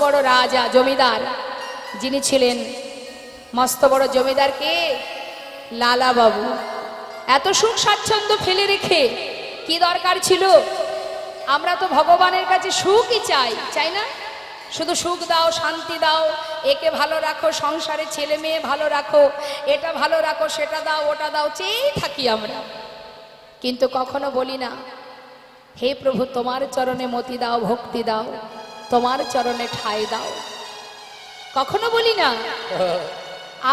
বড় রাজা জমিদার, যিনি ছিলেন মস্ত বড় জমিদার কে? লালা বাবু। এত সুখ স্বাচ্ছন্দ্য ফেলে রেখে কি দরকার ছিল? আমরা তো ভগবানের কাছে সুখই চাই, চাই না? শুধু সুখ দাও, শান্তি দাও, একে ভালো রাখো, সংসারে ছেলে মেয়ে ভালো রাখো, এটা ভালো রাখো, সেটা দাও, ওটা দাও, চেয়েই থাকি আমরা। কিন্তু কখনো বলি না, হে প্রভু তোমার চরণে মতি দাও, ভক্তি দাও, তোমার চরণে ঠাঁই দাও। কখনো বলি না।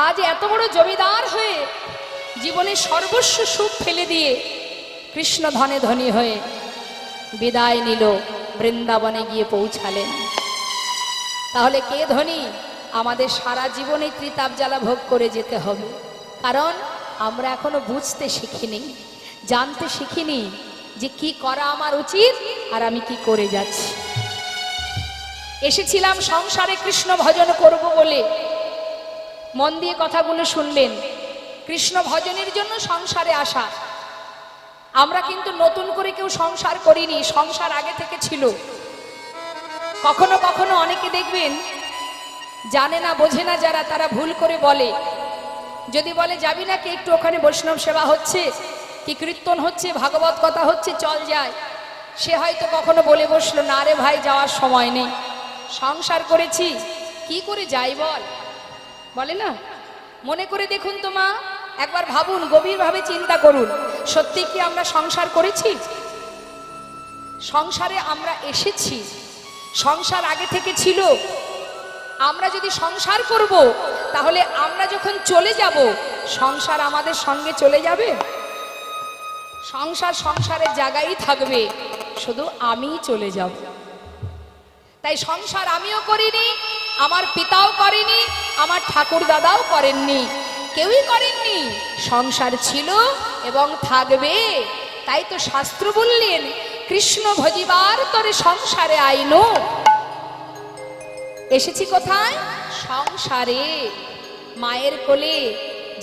আজ এত বড় জমিদার হয়ে জীবনের সর্বস্ব সুখ ফেলে দিয়ে কৃষ্ণ ধনে ধনী হয়ে বিদায় নিল, বৃন্দাবনে গিয়ে পৌঁছালেন। তাহলে কে ধনী? আমাদের সারা জীবনে ত্রিতাপ জ্বালা ভোগ করে যেতে হবে, কারণ আমরা এখনো বুঝতে শিখিনি, জানতে শিখিনি যে কি করা আমার উচিত আর আমি কি করে যাচ্ছি। এসেছিলাম সংসারে কৃষ্ণ ভজন করব বলে। মন দিয়ে কথাগুলো শুনবেন। কৃষ্ণ ভজনের জন্য সংসারে আসা। আমরা কিন্তু নতুন করে কেউ সংসার করিনি, সংসার আগে থেকে ছিল। কখনো কখনো অনেকে দেখবেন জানে না, বোঝে না যারা, তারা ভুল করে বলে, যদি বলে যাবি না কি একটু, ওখানে বৈষ্ণব সেবা হচ্ছে, কি কীর্তন হচ্ছে, ভাগবত কথা হচ্ছে, চল যায়। সে হয়তো কখনো বলে বসলো, না রে ভাই যাওয়ার সময় নেই, সংসার করেছি, কি করে যাই বল, বলে না। মনে করে দেখুন তো মা, একবার ভাবুন, গভীরভাবে চিন্তা করুন, সত্যি কি আমরা সংসার করেছি? সংসারে আমরা এসেছি, সংসার আগে থেকে ছিল। আমরা যদি সংসার করব, তাহলে আমরা যখন চলে যাব, সংসার আমাদের সঙ্গে চলে যাবে? সংসার সংসারের জায়গায় থাকবে, শুধু আমিই চলে যাব। তাই সংসার আমিও করিনি, আমার পিতাও করেনি, আমার ঠাকুর দাদাও করেননি, কেউই করেননি। সংসার ছিল এবং থাকবে। তাই তো শাস্ত্র বললেন, কৃষ্ণ ভজিবার তরে সংসারে আইনো। এসেছি কোথায়? সংসারে। মায়ের কোলে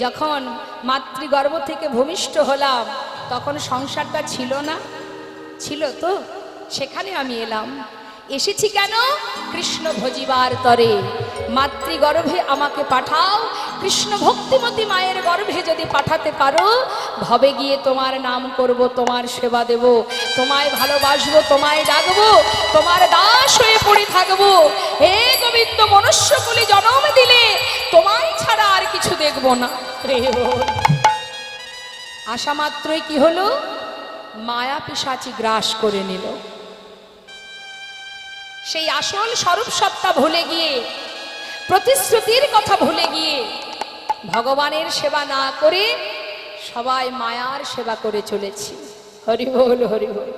যখন মাতৃগর্ভ থেকে ভূমিষ্ঠ হলাম, তখন সংসারটা ছিল না? ছিল তো। সেখানে আমি এলাম। এসেছি কেন? কৃষ্ণ ভজিবার তরে। মাতৃগর্ভে আমাকে পাঠাও, কৃষ্ণ ভক্তিমতী মায়ের গর্ভে যদি পাঠাতে পারো, ভবে গিয়ে তোমার নাম করব, তোমার সেবা দেব, তোমায় ভালোবাসবো, তোমায় ডাকবো, তোমার দাস হয়ে পড়ে থাকবো। হে গোবিন্দ, মনুষ্যকুলে জন্ম দিলে তোমায় ছাড়া আর কিছু দেখবো না। আশা মাত্রই কি হলো? মায়া পিশাচি গ্রাস করে নিল। সেই আসল স্বরূপ সত্তা ভুলে গিয়ে, প্রতিশ্রুতির কথা ভুলে গিয়ে, ভগবানের সেবা না করে সবাই মায়ার সেবা করে চলেছি। হরি বল, হরি বল।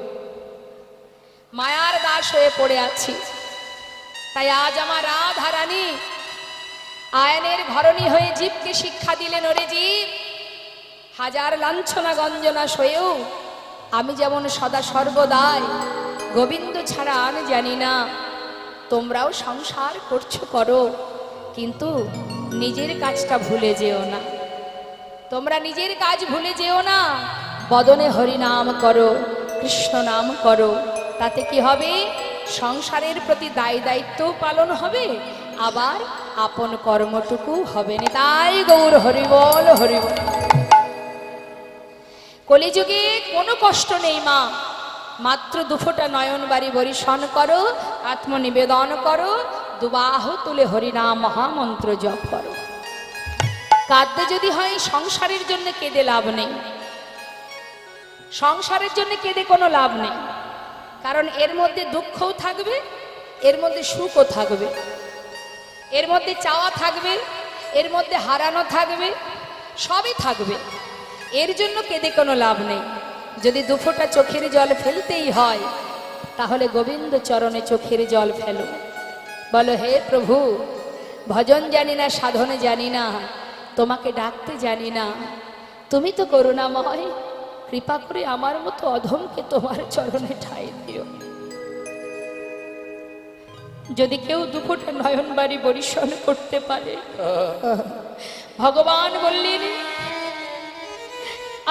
মায়ার দাস হয়ে পড়ে আছি। তাই আজ আমার রাধা রানী আয়নের ঘরণী হয়ে জীবকে শিক্ষা দিলেন, ওরে জীব, হাজার লাঞ্ছনা গঞ্জনা সয়েও আমি যেমন সদা সর্বদাই গোবিন্দ ছাড়া আমি জানি না। তোমরাও সংসার করছো, করো, কিন্তু নিজের কাজটা ভুলে যেও না। তোমরা নিজের কাজ ভুলে যেও না। বদনে হরি নাম করো, কৃষ্ণ নাম করো। তাতে কি হবে? সংসারের প্রতি দায় দায়িত্ব পালন হবে, আবার আপন কর্মটুকু হবে না। তাই গৌর হরি বল, হরি বল। কলিযুগে কোনো কষ্ট নেই মা, মাত্র দুফোঁটা নয়ন বাড়ি বরিশন করো, আত্মনিবেদন করো, দুবাহু তুলে হরিনাম মহামন্ত্র জপ করো। কাঁদতে যদি হয়, সংসারের জন্য কেঁদে লাভ নেই। সংসারের জন্য কেঁদে কোনো লাভ নেই, কারণ এর মধ্যে দুঃখও থাকবে, এর মধ্যে সুখও থাকবে, এর মধ্যে চাওয়া থাকবে, এর মধ্যে হারানো থাকবে, সবই থাকবে। এর জন্য কেঁদে কোনো লাভ নেই। যদি দুফোঁটা চোখের জল ফেলতেই হয়, তাহলে গোবিন্দ চরণে চোখের জল ফেলো। বলো, হে প্রভু, ভজন জানি না, সাধনে জানি না, তোমাকে ডাকতে জানি না, তুমি তো করুণাময়, কৃপা করে আমার মতো অধমকে তোমার চরণে ঠাঁই দিও। যদি কেউ দুফোঁটা নয়ন বাড়ি বরিশন করতে পারে, ভগবান বললেন,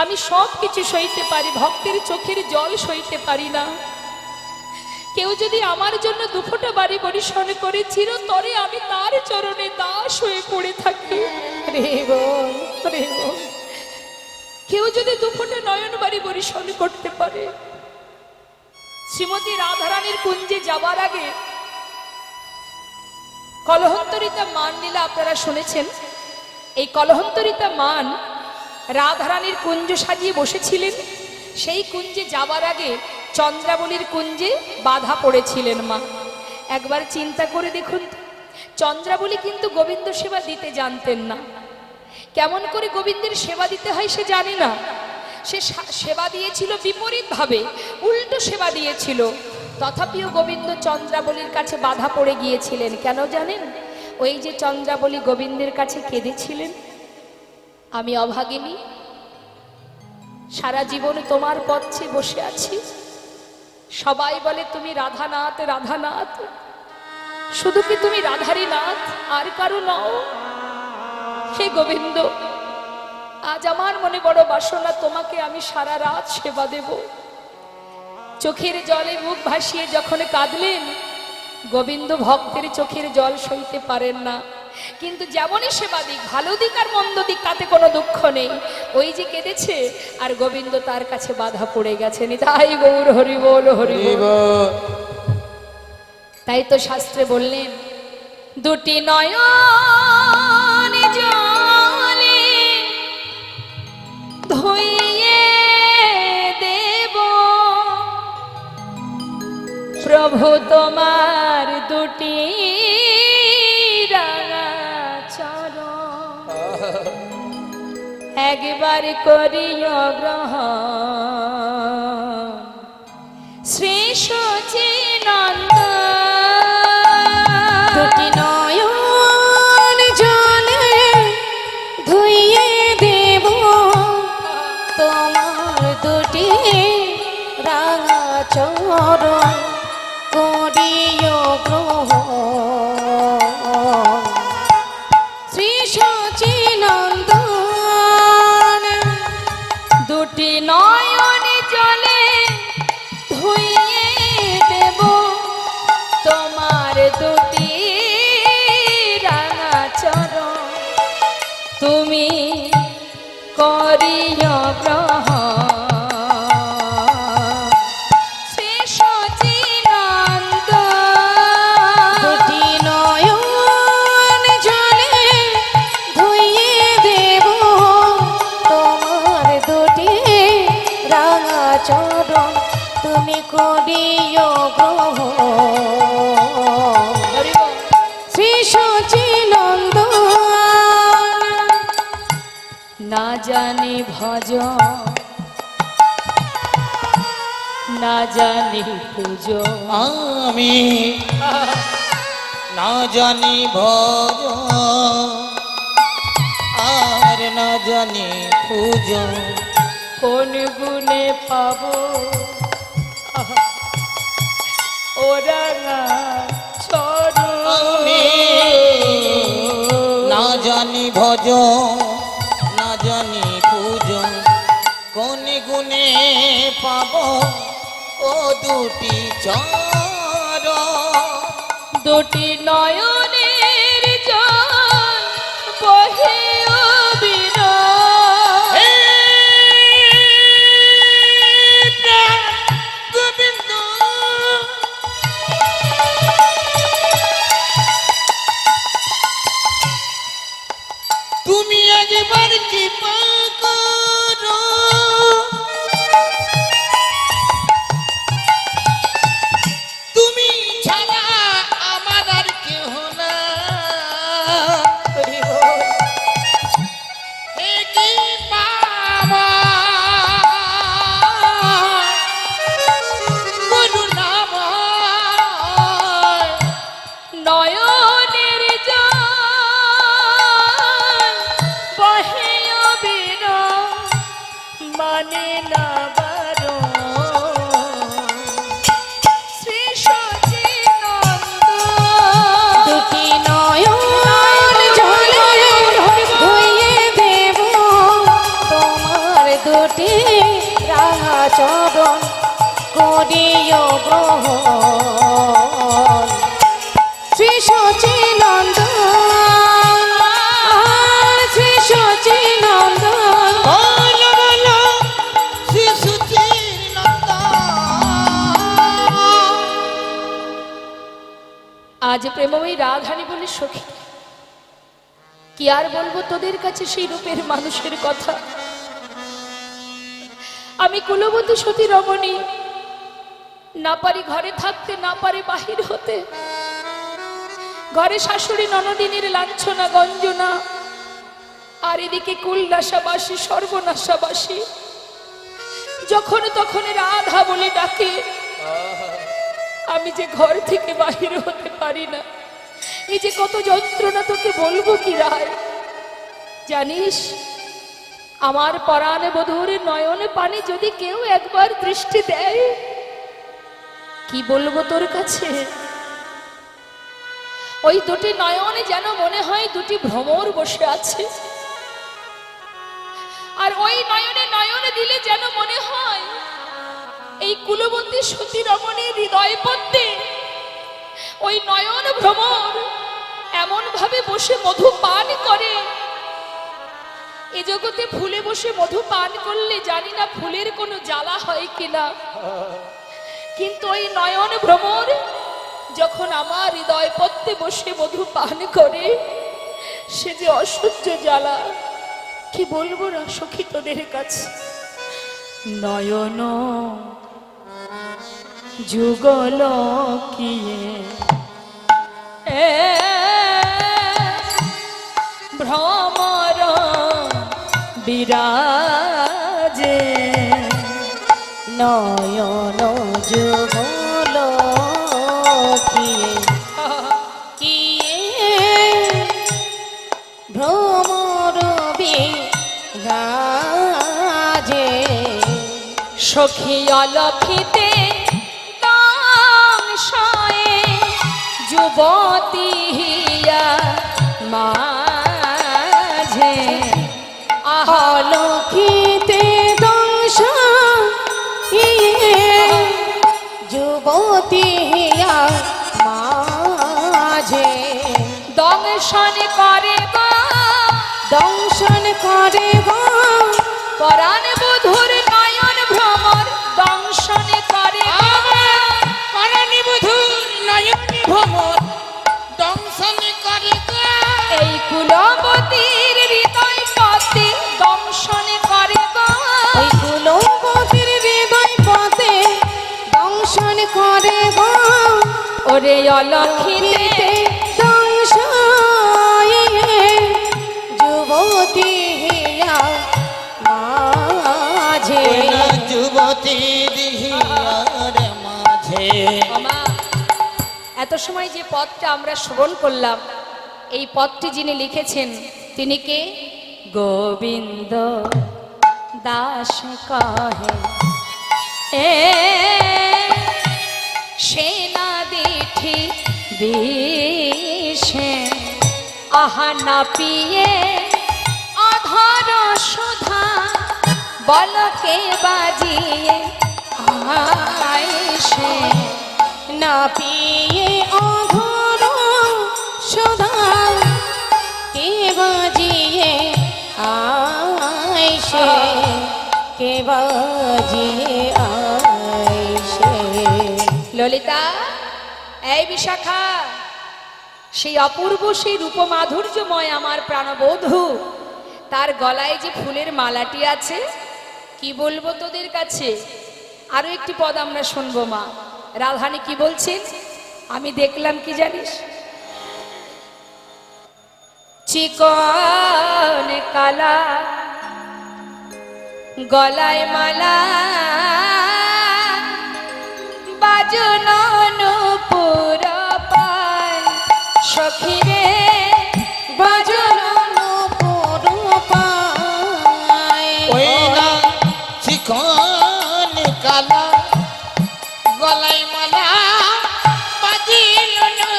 আমি সব কিছু সইতে পারি, ভক্তের চোখের জল সইতে পারি না, কেউ যদি আমার জন্য দুফোঁটা বাড়ি বরিশন করে চিরতরে আমি তার চরণে দাস হয়ে পড়ে থাকি। রে বল, রে বল। কেউ যদি দুফোঁটা নয়ন বাড়ি বরিশন করতে পারে, শ্রীমতী রাধারানীর কুঞ্জে যাবার আগে কলহন্তরিতা মান লীলা আপনারা শুনেছেন। এই কলহন্তরিতা মান রাধারানীর কুঞ্জ সাজিয়ে বসেছিলেন। সেই কুঞ্জে যাবার আগে চন্দ্রাবলীর কুঞ্জে বাধা পড়েছিলেন মা। একবার চিন্তা করে দেখুন, চন্দ্রাবলী কিন্তু গোবিন্দ সেবা দিতে জানতেন না। কেমন করে গোবিন্দের সেবা দিতে হয় সে জানে না। সে সেবা দিয়েছিল বিপরীতভাবে, উল্টো সেবা দিয়েছিল। তথাপিও গোবিন্দ চন্দ্রাবলীর কাছে বাধা পড়ে গিয়েছিলেন। কেন জানেন? ওই যে চন্দ্রাবলী গোবিন্দের কাছে কেঁদেছিলেন, আমি অভাগিনী, সারা জীবন তোমার পথে বসে আছি। সবাই বলে তুমি রাধানাথ, রাধানাথ, শুধু কি তুমি রাধারী নাথ, আর কারো নও? হে গোবিন্দ, আজ আমার মনে বড় বাসনা, তোমাকে আমি সারা রাত সেবা দেব। চোখের জলে মুখ ভাসিয়ে যখন কাঁদলেন, গোবিন্দ ভক্তের চোখের জল সইতে পারেন না। কিন্তু যেমনই সেবা দিক, ভালো দিক আর মন্দ দিক, তাতে কোনো দুঃখ নেই। ওই যে কেঁদেছে, আর গোবিন্দ তার কাছে বাধা পড়ে গেছেন। তাই গৌর হরি বল, হরি বল। তাই তো শাস্ত্রে বললেন, দুটি নয়ন জলে ধুইয়ে দেব প্রভু তোমার দুটি রাঙা চরণ, একবার করিও গ্রহণ শ্রী সচিনন্দ। দুটি নয়ন জলে ধুইয়ে দেব তোমার দুটি রাঙা চরণ, করিও গ্রহণ শ্রী সচিনন্দন। দুটি নয়ন জলে ধুইয়ে দেব তোমার দুটি রাঙা চরণ, তুমি করিও গ্রহণ শ্রী সচিনন্দন। দুটি নয়ন জলে ধুইয়ে দেব তোমার দুটি রাঙা চরণ, তুমি করিও গ্রহণ শ্রী সচিনন্দন। না জানি ভজ, না জানি পুজো, আমি না জানি ভজ আর না জানি পুজো, কোন গুণে পাবো ও রাঙা চরণ। আমি না জানি ভজ না জানি পুজো, কোন গুণে পাব ও দুটি চরণ। দুটি নয়নের জল বহে অবিরাম, গোবিন্দ তুমি একবার কৃপা করো, তুমি ছাড়া আমার আর কেহ না। হে কৃপা করুণাময়, নয়নের জল বহে অবিরাম, মানে না বারণ শ্রী সচিনন্দন। দুটি নয়ন জলে ধুইয়ে দেব তোমার দুটি রাঙা চরণ, করিও গ্রহণ সচিনন্দন শ্রী সচিনন্দন বলো বলো শ্রী সুচির নন্দন। আজ প্রেমময়ী রাধানী বলে সখী, কি আর বলবো তোদের কাছে সেই রূপের মানুষের কথা। আমি কুলবতী সতী রমণী, না পারি ঘরে থাকতে, না পারি বাহির হতে। ঘরে শাশুড়ি ননদিনীর লাঞ্ছনা গঞ্জনা, আর এদিকে কুলনাশাবাসী সর্বনাশাবাসী যখন তখন রাধা বলে ডাকে। আমি যে ঘর থেকে বাহির হতে পারি না, এই যে কত যন্ত্রণা তোকে বলবো কি রায়। জানিস, আমার পরাণে বধূর নয়নে পানি যদি কেউ একবার দৃষ্টি দেয়, কি বলবো তোর কাছে। ওই দুটি নয়নে যেন মনে হয় দুটি ভ্রমর বসে আছে, আর ওই নয়নে নয়নে দিলে যেন মনে হয় এই কুলবতী সতী রমণীর হৃদয় পদ্মে ওই নয়ন ভ্রমর এমন ভাবে বসে মধু পান করে। এ জগতে ফুলে বসে মধু পান করলে জানি না ফুলের কোনো জ্বালা হয় কিনা, কিন্তু ওই নয়ন ভ্রমর যখন আমার হৃদয় পদ্মে বসে মধু পান করে, সে যে অসহ্য জ্বালা, কি বলবো না সখী তোদের কাছে। নয়ন যুগল কিয়ে ভ্রমর বিরাজে, নয়ন যুগল কিয়ে কিয়ে ভ্রমর বিরাজে, সখী অলক্ষিতে সংশয়ে যুবতী হিয়া মাঝে, অলক্ষিতে দংশ যুবতী হিয়া মাঝে, দংশন করে গো, দংশন করে গো পরাণ বধূর নয়ন ভ্রমর, দংশন করে গো। পরাণী বধূর নয়নী ভ্রমর দংশন করে গো। এই কুলবতীর হৃদয় পথে দংশন করে গো। ওই কুলবতীর হৃদয় পথে দংশন করে গো, ওরে অলক্ষিতে দংশ যুবতী হিয়া মাঝে, যুবতী দিহিয়ার মাঝে। আমা, এত সময় যে পদটা আমরা শ্রবণ করলাম, এই পদটি যিনি লিখেছেন তিনি কে? গোবিন্দ দাস কহে এ সেনা দিঠি বিষে, আহা না পিয়ে অধর সুধা, বলকে বাজিয়ে আইসে, না পিয়ে অধর সুধা, কে বাজিয়ে আইসে, কে বাজিয়ে আইসে। ললিতা, এই বিশাখা, সেই অপূর্ব সেই রূপমাধুর্যময় আমার প্রাণবধূ, তার গলায় যে ফুলের মালাটি আছে, কি বলবো তোদের কাছে। আরো একটি পদ আমরা শুনবো। মা রাধানী কি বলছেন আমি দেখলাম, কি জানিস? চিকন কালা গলায় মালা, বাজন পুর পায় সখী রে, বাজন পুর পায়, ওই না চিকন কালা গলায় মালা, বাজিল না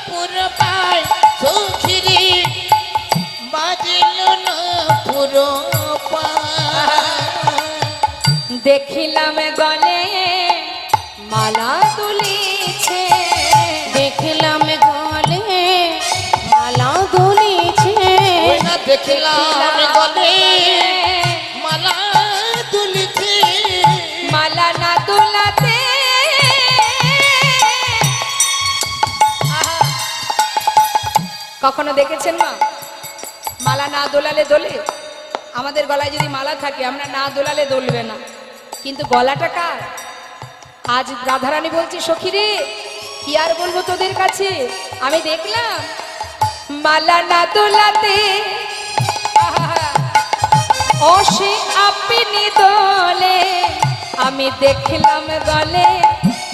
পুরো পায় সখিরে, বাজিল না পুরো পায়। দেখিলাম গলে মালা তুলিছে, দেখলাম গলে দেখলাম গলে মালা দুলিছে মালা না দোলাতে আহা। কখনো দেখেছেন মা মালা না দোলালে দোলে? আমাদের গলায় যদি মালা থাকে আমরা না দোলালে দোলবে না, কিন্তু গলাটা কার? আজ রাধারানী বলছি সখী রে কি আর বলবো তোদের কাছে, আমি দেখলাম মালা না দোলাতে অসে আপনি দোলে, আমি দেখলাম গলে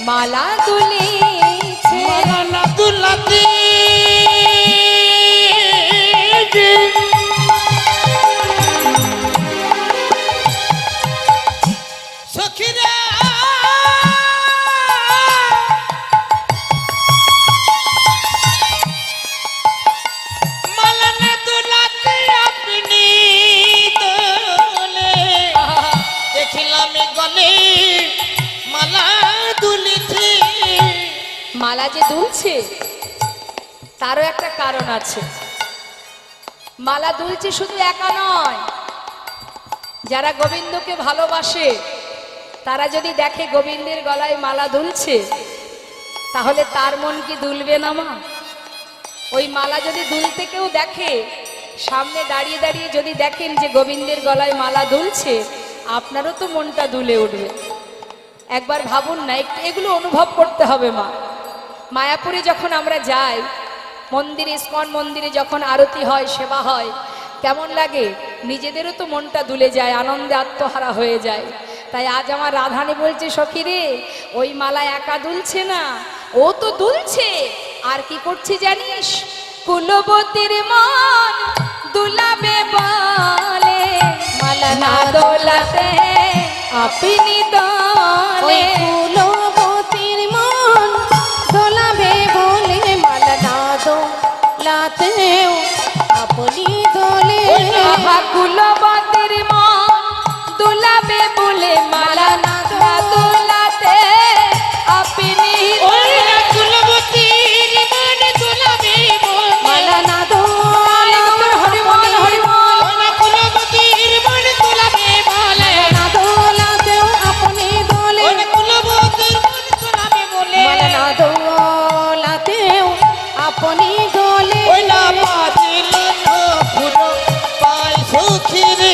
মালা দুলিছে। মালা না দুলাতে সখিরা মালা না দুলাতে আপনি দোলে দেখলাম গলে মালা দুলিছে। মালা যে দুলছে তারও একটা কারণ আছে। মালা দুলছে শুধু একা নয়, যারা গোবিন্দকে ভালোবাসে তারা যদি দেখে গোবিন্দের গলায় মালা দুলছে তাহলে তার মন কি দুলবে না মা? ওই মালা যদি দুলতে কেউ দেখে, সামনে দাঁড়িয়ে দাঁড়িয়ে যদি দেখেন যে গোবিন্দের গলায় মালা দুলছে, আপনারও তো মনটা দুলে উঠবে। একবার ভাবুন না, একটু এগুলো অনুভব করতে হবে মা। মায়াপুরে যখন আমরা যাই মন্দিরে, ইস্কন মন্দিরে যখন আরতি হয়, সেবা হয়, কেমন লাগে? নিজেদেরও তো মনটা দুলে যায়, আনন্দে আত্মহারা হয়ে যায়। তাই আজ আমার রাধানী বলছে সখী রে ওই মালা একা দুলছে না, ও তো দুলছে। আর কি করছে জানিস? কুলবতীর মন দুলাবে বলে মালা না দোলাতে আপনি দোলে। কুলবতীর মন দোলাবে বলে মালা না দোলাতেও আপনি দোলে। আহা কুলবতীর মন দুলাবে বলে মালা না দোলাতে আপনি ওই না কুলবতীর মন দুলাবে বলে মালা না দোলাতে হরি বল হরি বল। ওই না কুলবতীর মন দুলাবে বলে না দোলাতেও আপনি দোলে। ওই না কুলবতীর মন দুলাবে বলে মালা না দোলাতেও আপনি দোলে। ওই না বাজিল পুরো পাই সখিরে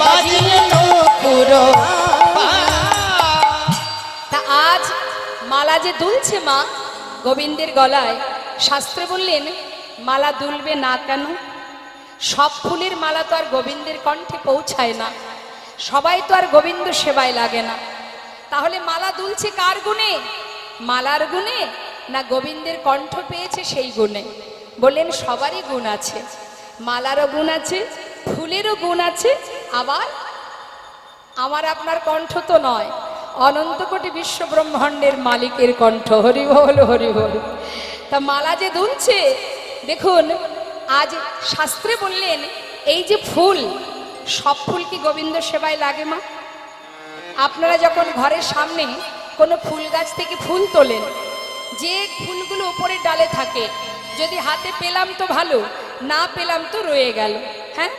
বাজিল পুরো তা আজ মালা যে দুলছে মা গোবিন্দের গলায়, শাস্ত্রে বললেন মালা দুলবে না কেন? সব ফুলের মালা তো আর গোবিন্দের কণ্ঠে পৌঁছায় না, সবাই তো আর গোবিন্দ সেবায় লাগে না। তাহলে মালা দুলছে কার গুণে? মালার গুণে না গোবিন্দের কণ্ঠ পেয়েছে সেই গুণে? বললেন সবারই গুণ আছে, মালারও গুণ আছে, ফুলেরও গুণ আছে, আবার আমার আপনার কণ্ঠ তো নয়, অনন্ত কোটি বিশ্ব ব্রহ্মাণ্ডের মালিকের কণ্ঠ। হরি বল হরি বল। তা মালা যে দুলছে দেখুন, আজ শাস্ত্রে বললেন এই যে ফুল, সব ফুল কি গোবিন্দ সেবায় লাগে মা? আপনারা যখন ঘরের সামনে কোনো ফুল গাছ থেকে ফুল তোলেন, যে ফুলগুলো উপরের ডালে থাকে, যদি হাতে পেলাম তো ভালো, না পেলাম তো রয়ে গেল। হ্যাঁ,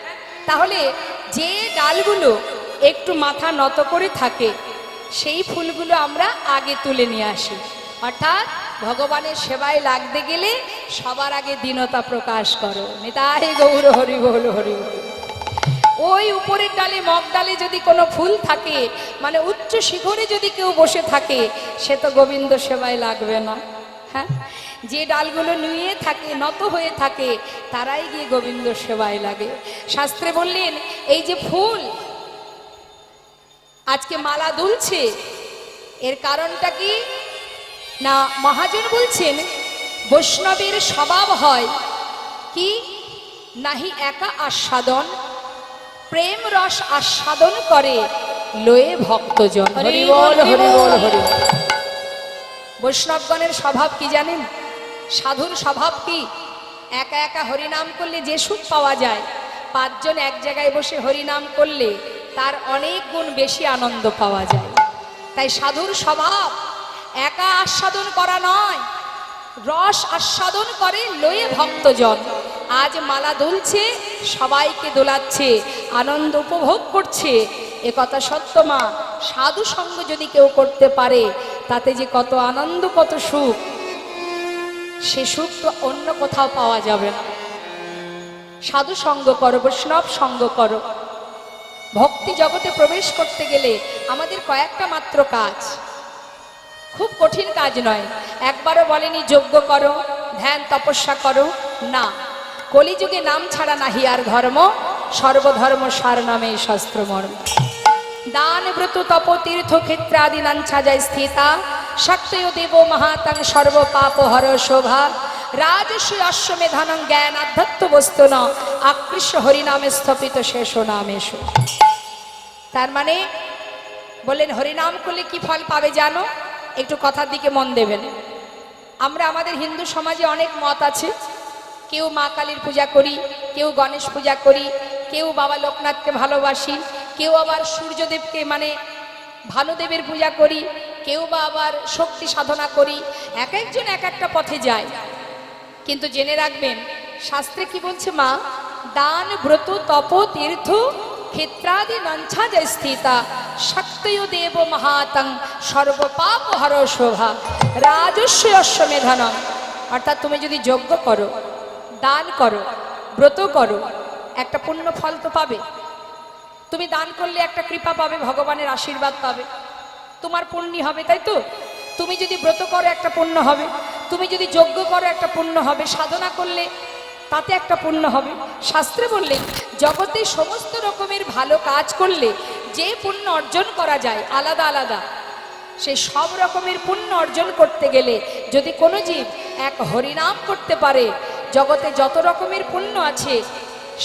তাহলে যে ডালগুলো একটু মাথা নত করে থাকে সেই ফুলগুলো আমরা আগে তুলে নিয়ে আসি। অর্থাৎ ভগবানের সেবায় লাগতে গেলে সবার আগে দীনতা প্রকাশ করো। নিতাই গৌর হরি বল হরি বল। ওই উপরের ডালে, মগ ডালে যদি কোনো ফুল থাকে, মানে উচ্চ শিখরে যদি কেউ বসে থাকে, সে তো গোবিন্দ সেবায় লাগবে না। হ্যাঁ, যে ডালগুলো নুয়ে থাকে, নত হয়ে থাকে, তারাই গিয়ে গোবিন্দ সেবায় লাগে। শাস্ত্রে বললেন এই যে ফুল আজকে মালা দুলছে, এর কারণটা কি না? মহাজন বলছেন বৈষ্ণবের স্বভাব হয় কি, নাহি একা আস্বাদন, প্রেম রস আস্বাদন করে লয়ে ভক্তজন। হরি বল হরি বল হরি বল। বৈষ্ণবগণের স্বভাব কি জানেন? সাধুর স্বভাব কি? একা একা হরিনাম করলে যে সুখ পাওয়া যায়, পাঁচজন এক জায়গায় বসে হরিনাম করলে তার অনেক গুণ বেশি আনন্দ পাওয়া যায়। তাই সাধুর স্বভাব একা আস্বাদন করা নয়, রস আস্বাদন করে লয়ে ভক্তজন। আজ মালা দুলছে, সবাইকে দোলাচ্ছে, আনন্দ উপভোগ করছে। এ কথা সত্য মা। সাধু সঙ্গ যদি কেউ করতে পারে তাতে যে কত আনন্দ, কত সুখ, সে সুখ তো অন্য কোথাও পাওয়া যাবে না। সাধু সঙ্গ করো, বৈষ্ণব সঙ্গ করো। ভক্তি জগতে প্রবেশ করতে গেলে আমাদের কয়েকটা মাত্র কাজ, খুব কঠিন কাজ নয়। একবারও বলেনি যজ্ঞ করো, ধ্যান তপস্যা করো, না। কলিযুগে নাম ছাড়া নাহি আর ধর্ম, সর্বধর্ম সার নামে শাস্ত্র মর্ম। দান ব্রত তপ তীর্থ ক্ষেত্রাদি নাঞ্ছা যায় স্থিতা, শক্তয় দেব মহাতাং সর্ব পাপ হর শোভা। রাজস্বী অশ্বমেধানং জ্ঞান আধ্যাত্ম বস্তু ন, আকৃষ্ট হরিনামে স্থপিত শেষ নামেশ। তার মানে বললেন হরিনাম করলে কি ফল পাবে জানো? একটু কথার দিকে মন দেবেন। আমরা আমাদের হিন্দু সমাজে অনেক মত আছে। কেউ মা কালীর পূজা করি, কেউ গণেশ পূজা করি, কেউ বাবা লোকনাথকে ভালোবাসি, কেউ আবার সূর্যদেবকে মানে ভানুদেবের পূজা করি, কেউ বা আবার শক্তি সাধনা করি। এক একজন এক একটা পথে যায়। কিন্তু জেনে রাখবেন শাস্ত্রে কি বলছে মা? দান ব্রত তপ তীর্থ ক্ষেত্রাদি নঞ্ছা যায় স্থিতা, শক্তয় দেব মহাতং সর্বপাপ হর শোভা। রাজস্ব অশ্বমেধানং, অর্থাৎ তুমি যদি যজ্ঞ করো, দান করো, ব্রত করো, একটা পুণ্য ফল তো পাবে। তুমি দান করলে একটা কৃপা পাবে, ভগবানের আশীর্বাদ পাবে, তোমার পুণ্য হবে, তাই তো? তুমি যদি ব্রত করো একটা পুণ্য হবে, তুমি যদি যজ্ঞ করো একটা পুণ্য হবে, সাধনা করলে তাতে একটা পুণ্য হবে। শাস্ত্রে বললে জগতে সমস্ত রকমের ভালো কাজ করলে যে পুণ্য অর্জন করা যায় আলাদা আলাদা, সেই সব রকমের পুণ্য অর্জন করতে গেলে যদি কোনো জীব এক হরিনাম করতে পারে, জগতে যত রকমের পুণ্য আছে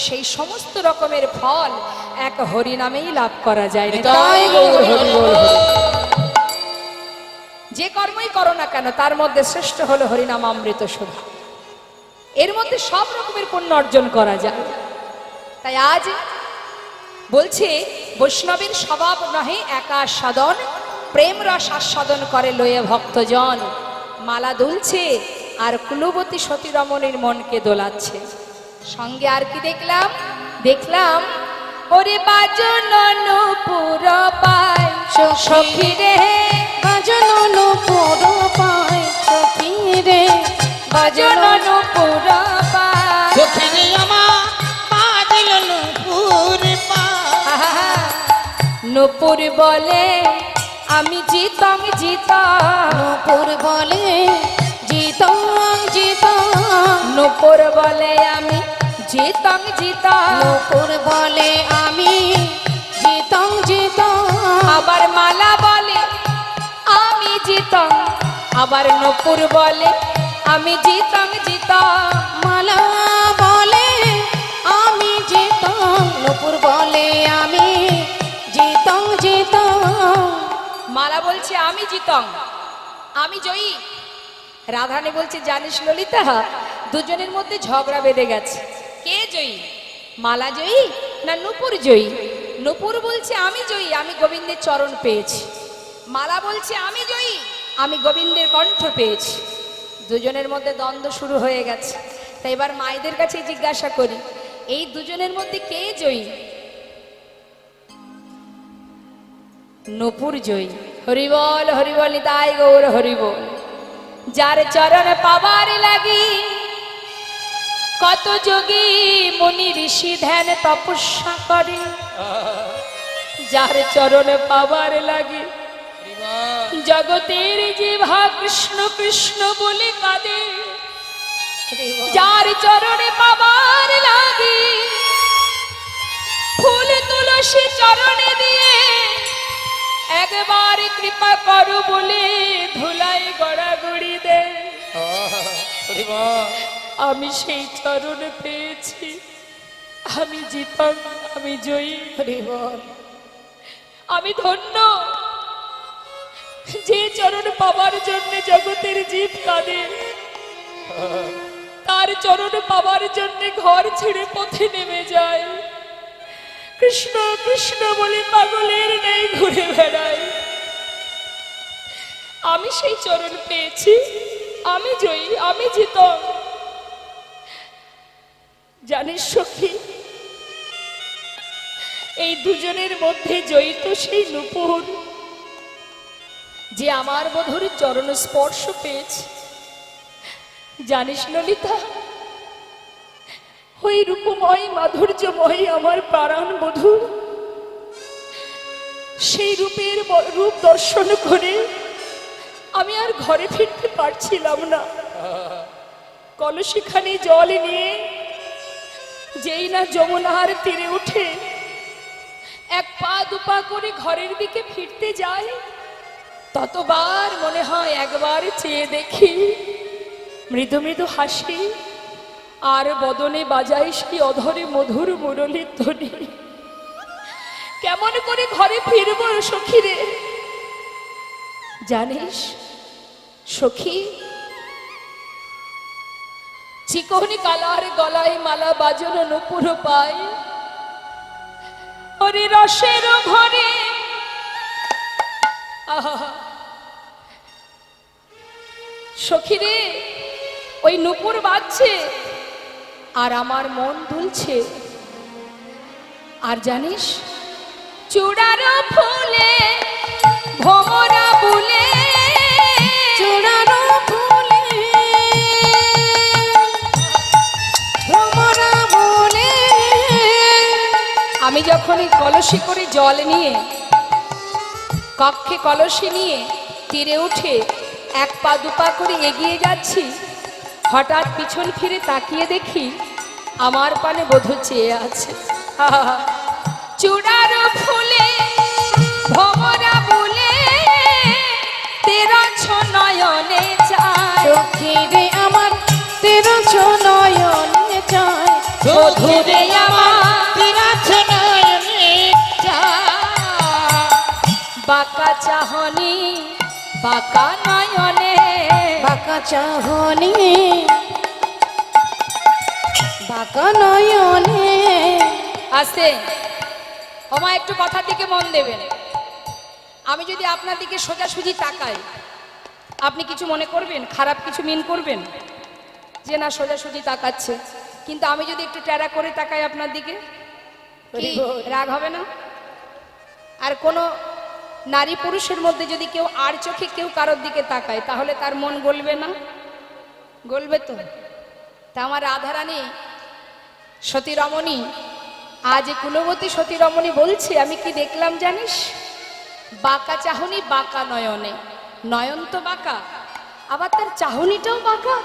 সেই সমস্ত রকমের ফল এক হরিনামেই লাভ করা যায়। যে কর্মই করো না কেন তার মধ্যে শ্রেষ্ঠ হলো হরিনাম অমৃত সুধা। এর মধ্যে সব রকমের পুণ্য অর্জন করা যায়। তাই আজ বলছে বৈষ্ণবের স্বভাব নহে একা সাধন, প্রেম রস আস্বাদন করে লয়ে ভক্তজন। মালা দুলছে আর কুলবতী সতী রমণীর মনকে দোলাচ্ছে। সঙ্গে আর কি দেখলাম? দেখলাম ওরে বাজন নূপুর পায় সখী রে, বাজন নূপুর পায় সখী রে, বাজন নূপুর পায় সখী আমার বাজল নূপুর পায়। নূপুর বলে আমি জিতং জিতং, নূপুর বলে জিতং জিতং, নূপুর বলে আমি জিতং জিতং, নূপুর বলে আমি জিতং জিতং, আবার মালা বলে আমি জিতং, আবার নূপুর বলে আমি জিতং জিতং। মালা বলে আমি জিতং, নূপুর বলে আমি জিতং জিতং। মালা বলছে আমি জিতং, আমি জয়ী। রাধারানী বলছে জানিস ললিতা, দুজনের মধ্যে ঝগড়া বেঁধে গেছে। কে জয়ী? মালা জয়ী না নূপুর জয়ী? নূপুর বলছে আমি জয়ী, আমি গোবিন্দের চরণ পেয়েছি। মালা বলছে আমি জয়ী, আমি গোবিন্দের কণ্ঠ পেয়েছি। দুজনের মধ্যে দ্বন্দ্ব শুরু হয়ে গেছে। তাই এবার মায়েদের কাছে জিজ্ঞাসা করি, এই দুজনের মধ্যে কে জয়ী? নূপুর জয়ী। হরিবল হরিবল নিতাই গৌর হরিবল। যার চরণ পাবার লাগি কত যোগী মুনি ঋষি ধ্যান তপস্যা করে, যার চরণ পাবার লাগি জগতের জিহ্বা কৃষ্ণ কৃষ্ণ বলে কাঁদে, যার চরণে পাবার লাগি ফুল তুলসী চরণে দিয়ে একবার কৃপা করো বলে ধুলাই গড়াগড়ি দে। আমি সেই চরণ পেয়েছি, আমি জিতং, আমি জয়ী। আমি ধন্য, যে চরণ পাবার জন্য জগতের জীব কাঁদে, তার চরণ পাবার জন্য ঘর ছেড়ে পথে নেমে যায়, কৃষ্ণ কৃষ্ণ বলে পাগলের নেই ঘুরে বেড়ায়। আমি সেই চরণ পেয়েছি, আমি জয়ী, আমি জিতং। জানিস সখী, এই দুজনের মধ্যে জয়িত সেই নূপুর যে আমার বধূর চরণ স্পর্শ পেয়েছে। জানিস ললিতা, ওই রূপময় মাধুর্যময় আমার প্রাণ বধূ, সেই রূপ দর্শন করে আমি আর ঘরে ফিরতে পারছিলাম না। কলসিখানি জল নিয়ে যেই না যমুনার তীরে উঠে এক পা দুপা করে ঘরের দিকে ফিরতে যায়, ততবার মনে হয় একবার চেয়ে দেখি মৃদু মৃদু হাসি আর বদনে বাজায় সেই অধরে মধুর মুরলীর ধ্বনি। কেমন করে ঘরে ফিরবো সখী রে? জানিস সখী, চিকনি কালার গলায় মালা বাজানো নূপুর পায়, ওরে রসের ঘরে সখী রে, ওই নূপুর বাজছে আর আমার মন দুলছে। আর জানিস, চূড়ার ফুলে ভোমরা বুলে, চূড়ার ফুলে ভ্রমরা বলে। আমি যখন এই কলসি করে জল নিয়ে, কক্ষে কলসি নিয়ে তীরে উঠে এক পা দুপা করে এগিয়ে যাচ্ছি, হঠাৎ পিছন ফিরে তাকিয়ে দেখি আমার পানে বধূ চেয়ে আছে। চূড়ার ফুলে ভোমরা বুলে, তেরছ নয়নে চায়, সখী রে আমার তেরছ নয়নে চায়, বধূ রে আমার তিরাছ নয়নে চায়। বাঁকা চাহনি বাঁকা নয়নে, বাঁকা চাহনি বাঁকা নয়নে। আসে ওমা, একটু কথার দিকে মন দেবেন। আমি যদি আপনার দিকে সোজাসুজি তাকাই, আপনি কিছু মনে করবেন? খারাপ কিছু মিন করবেন যে না সোজাসুজি তাকাচ্ছে? কিন্তু আমি যদি একটু টেরা করে তাকাই আপনার দিকে, কি রাগ হবে না? আর কোনো নারী পুরুষের মধ্যে যদি কেউ আর চোখে কেউ কারোর দিকে তাকায়, তাহলে তার মন গলবে না? গলবে তো। তা আমার রাধারানী সতী রমণী, আজ কুলবতী সতী রমণী বলছে, আমি কি দেখলাম জানিস? বাঁকা চাহনি বাঁকা নয়নে। নয়ন তো বাঁকা, আবার তার চাহনিটাও বাঁকা।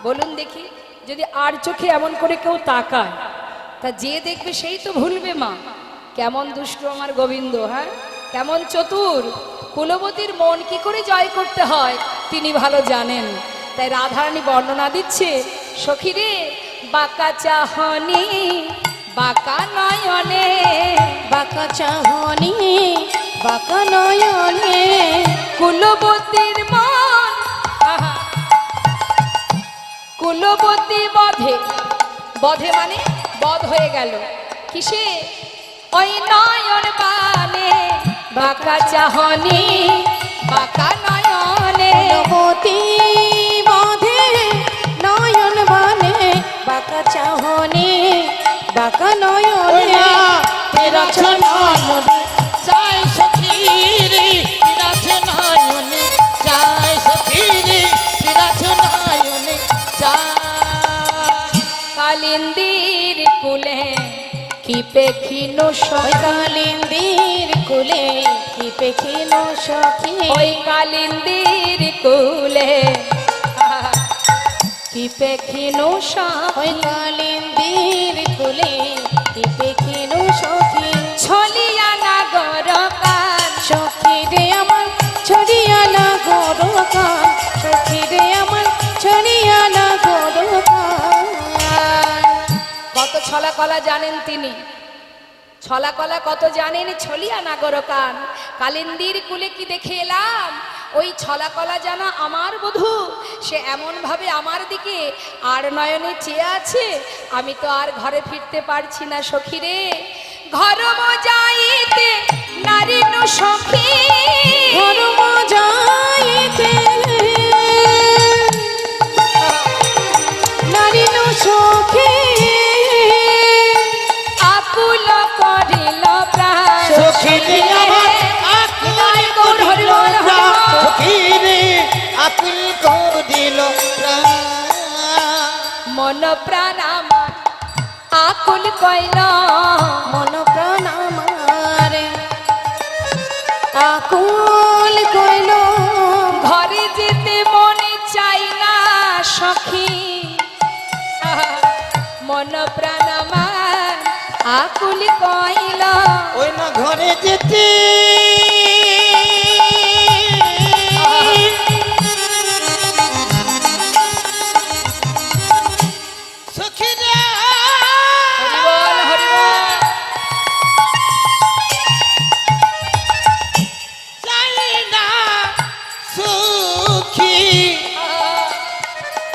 বলুন দেখি, যদি আর চোখে এমন করে কেউ তাকায়, তা যে দেখবে সেই তো ভুলবে মা। কেমন দুষ্ট আমার গোবিন্দ, হ্যাঁ কেমন চতুর। কুলবতীর মন কি করে জয় করতে হয় তিনি ভালো জানেন। তাই রাধারানী বর্ণনা দিচ্ছে, সখী রে বাঁকা চাহনি বাঁকা নয়নে, বাঁকা চাহনি বাঁকা নয়নে। কুলবতীর মন কুলবতী বধে, বধে মানে বধ হয়ে গেল কিসে? ওই নয়ন বানে, বাঁকা চাহনি বাঁকা নয়নে। কুলবতী বাঁধে নয়ন বানে, বাঁকা চাহনি বাঁকা নয়নে। তিরাছ নয়নে চায় সখী রে, তিরাছ নয়নে চায় সখী রে, তিরাছ নয়নে চায়। কালিন্দির কুলে কি পেখিনো ওই সখী, কালিন্দির কুলে কি পেখিল সখী, ওই কালিন্দির কুলে কি পেখিনো ওই সখী। কালিন্দির কুলে কি পেখিল সখী। ছলিয়া নাগর কান, সখী রে আমার ছড়িয়া না গরকান, সখী রে আমার ছড়িয়া না গরকান। কত ছলা কলা জানেন তিনি, ছলা কলা কত জানেন। ছলিয়া নাগর কান, কালিন্দির কুলে কি দেখে এলাম? ওই ছলা কলা জানা আমার বধূ, সে এমন ভাবে আমার দিকে আর নয়নে চেয়ে আছে, আমি তো আর ঘরে ফিরতে পারছি না সখী রে। ঘর যাইতে নারী নু সখী, ধর্ম যাইতে নারী নু সখী, মন প্রাণ আমার আকুল কইল মন প্রাণ আমার আকুল কইল ঘরে যেতে মনে চাই না সখী মন প্রাণ আমার আকুল কইল ওই না ঘরে যেতে সখীরা হরিবল হরিবল চাই না সুখী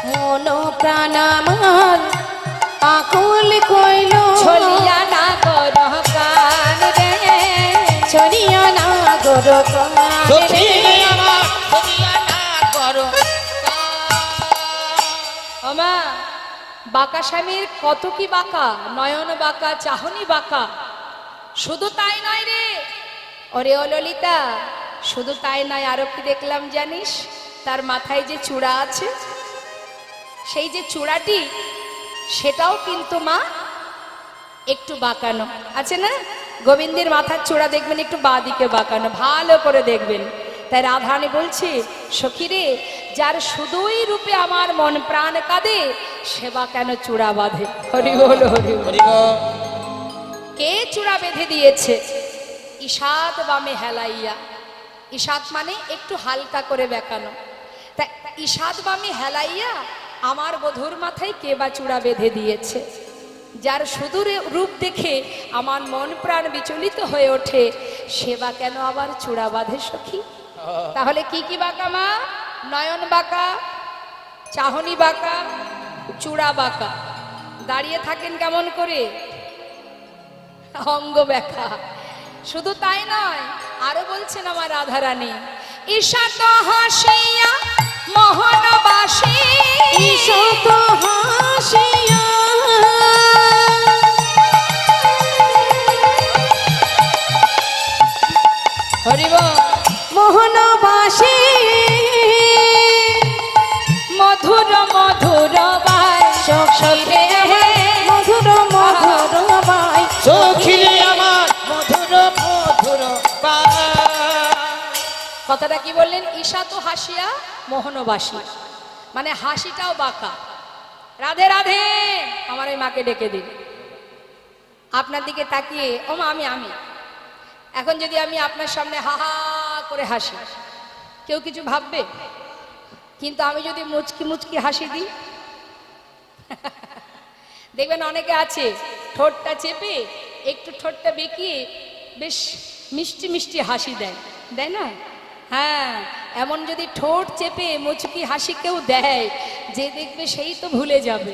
মন প্রাণ আমার আকুল কইল ছলিয়া না কর কান রে ছড়িয়া না গর সখী আমার সখিয়া না করো আমা বাঁকা স্বামীর কত কি বাঁকা নয়ন বাঁকা চাহনি বাঁকা শুধু তাই নয় রে ওরে ও ললিতা শুধু তাই নয় আরো কি দেখলাম জানিস তার মাথায় যে চূড়া আছে সেই যে চূড়াটি সেটাও কিন্তু মা একটু বাঁকানো আছে না গোবিন্দের মাথার চূড়া দেখবেন একটু বাঁ দিকে বাঁকানো ভালো করে দেখবেন তাই রাধারানী বলছে সখী রে যার শুধুই রূপে আমার মন প্রাণ কাঁদে সেবা কেন চূড়া বাঁধে হরি বল হরি বল। কে চূড়া বেঁধে দিয়েছে ঈশাত বামে হেলাইয়া ঈশাত মানে একটু হালকা করে বেঁকানো তা ঈশাত বামে হেলাইয়া আমার বধূর মাথায় কে বা চূড়া বেঁধে দিয়েছে যার সুদূর রূপ দেখে আমার মন প্রাণ বিচলিত হয়ে ওঠে সেবা কেন আবার চূড়া বাঁধে সখী তাহলে কি কি বাঁকা মা নয়ন বাঁকা চাহনি বাঁকা চূড়া বাঁকা দাঁড়িয়ে থাকেন কেমন করে অঙ্গ ব্যাখ্যা শুধু তাই নয় আরো বলছেন আমার রাধারানী ঈশা তো হাসিয়া মোহনবাসী ঈশত হাসিয়া হরিব মোহনবাসী মধুর মধুর বাই সখী রে মধুর মধুর বাই সখী আমার মধুর মধুর কথাটা কি বললেন ঈশা তো হাসিয়া মোহনবাসী মানে হাসিটাও বাঁকা রাধে রাধে আমার এই মাকে ডেকে দিন আপনার দিকে তাকিয়ে ও মা আমি এখন যদি আমি আপনার সামনে হা হা করে হাসি কেউ কিছু ভাববে কিন্তু আমি যদি মুচকি মুচকি হাসি দিই দেখবেন অনেকে আছে ঠোঁটটা চেপে একটু ঠোঁটটা বেঁকিয়ে বেশ মিষ্টি মিষ্টি হাসি দেয় দেয় না হ্যাঁ এমন যদি ঠোঁট চেপে মুচকি হাসি কেউ দেয় যে দেখবে সেই তো ভুলে যাবে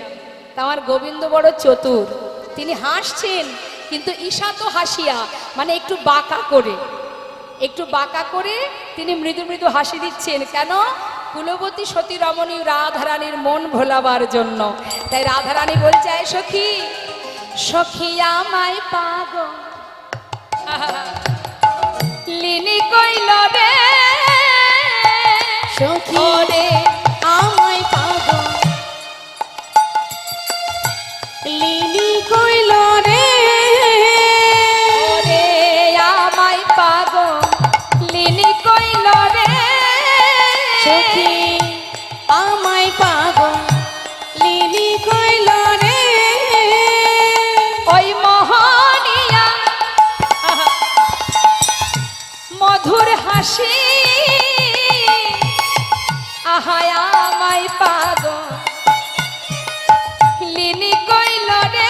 তা আমার গোবিন্দ বড় চতুর তিনি হাসছেন কিন্তু ঈশা তো হাসিয়া মানে একটু বাঁকা করে তিনি মৃদু মৃদু হাসি দিচ্ছেন কেন কুলবতী সতী রমণী রাধারানীর মন ভোলাবার জন্য তাই রাধারানী বলছে আয় সখী সখী আমায় পাগল লিনি কইল রে সখী রে আমায় পাগল লিলি কইল রে ওরে আমায় পাগল লিনি কইল রে সখী আমায় পাগল লিলি কইল রে ওই মোহনিয়া মধুর হাসি আহায় আমায় পাগল লিনি কইল রে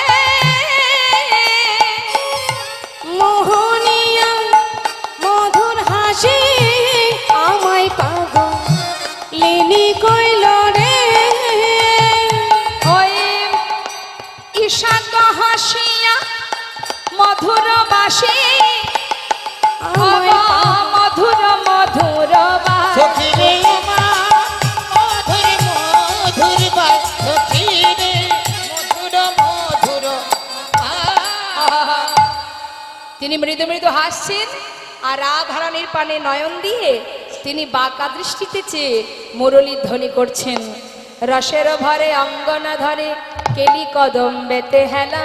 মোহনিয়া মধুর হাসি আমায় পাগল লিলি কইল রে ওই ঈশাত হাসিয়া মধুর বাসি আমায় পাগল মধুর মধুর বাসি সখী রে আমার মধুর মধুর সখী রে মধুর মধুর তিনি মৃদু মৃদু হাসছেন আর রাধারানীর পানে নয়ন দিয়ে তিনি বাঁকা দৃষ্টিতে চেয়ে মুরলীর ধ্বনি করছেন রসের ভরে অঙ্গনা ধরে কেলি কদম বেতে হেলা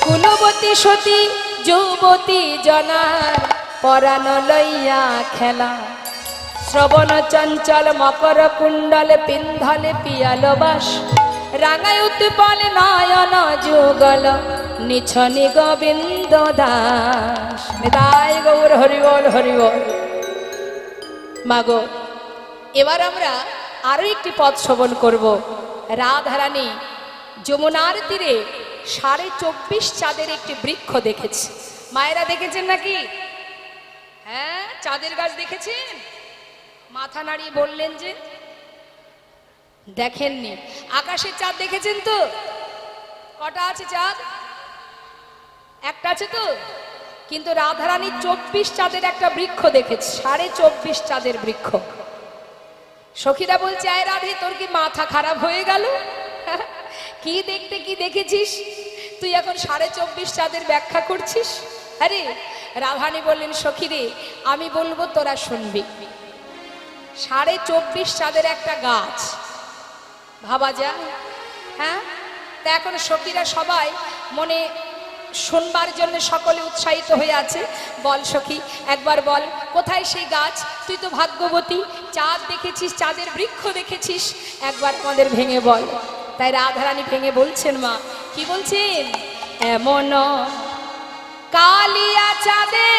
কুলবতী সতী যুবতী জনার পরাণ লইয়া খেলা শ্রবণ চঞ্চল মকর কুণ্ডল পিন্ধলে পিয়াল বাস রাঙায় উৎপল নয়ন যুগল নিছনি গোবিন্দ দাস নিতাই গৌর হরিবল হরিবল। মাগো, এবার আমরা আরো একটি পদ শ্রবণ করব। রাধারানী যমুনার তীরে 24.5 চাঁদের একটি বৃক্ষ দেখেছে। মায়েরা দেখেছেন নাকি? হ্যাঁ, চাঁদের গাছ দেখেছেন? মাথা নাড়িয়ে বললেন যে দেখেননি। আকাশের চাঁদ দেখেছেন তো? কটা আছে চাঁদ? একটা আছে তো। কিন্তু রাধারানী 24 চাঁদের একটা বৃক্ষ দেখেছে, 24.5 চাঁদের বৃক্ষ। সখীরা বলছে, আয় রাধে, তোর কি মাথা খারাপ হয়ে গেল? কি দেখতে কি দেখেছিস তুই, এখন 24.5 চাঁদের ব্যাখ্যা করছিস? আরে রাধারানী বললেন, সখীরে আমি বলবো তোরা শুনবি। 24.5 চাঁদের একটা গাছ, ভাবা যায়? হ্যাঁ, তা এখন সখীরা সবাই মনে শুনবার জন্য সকলে উৎসাহিত হয়ে আছে। বল সখী, একবার বল কোথায় সেই গাছ? তুই তো ভাগ্যবতী, চাঁদ দেখেছিস, চাঁদের বৃক্ষ দেখেছিস, একবার আমাদের ভেঙে বল। তাই রাধারানী ভেঙে বলছেন, মা কি বলছেন? এমন কালিয়া চাঁদে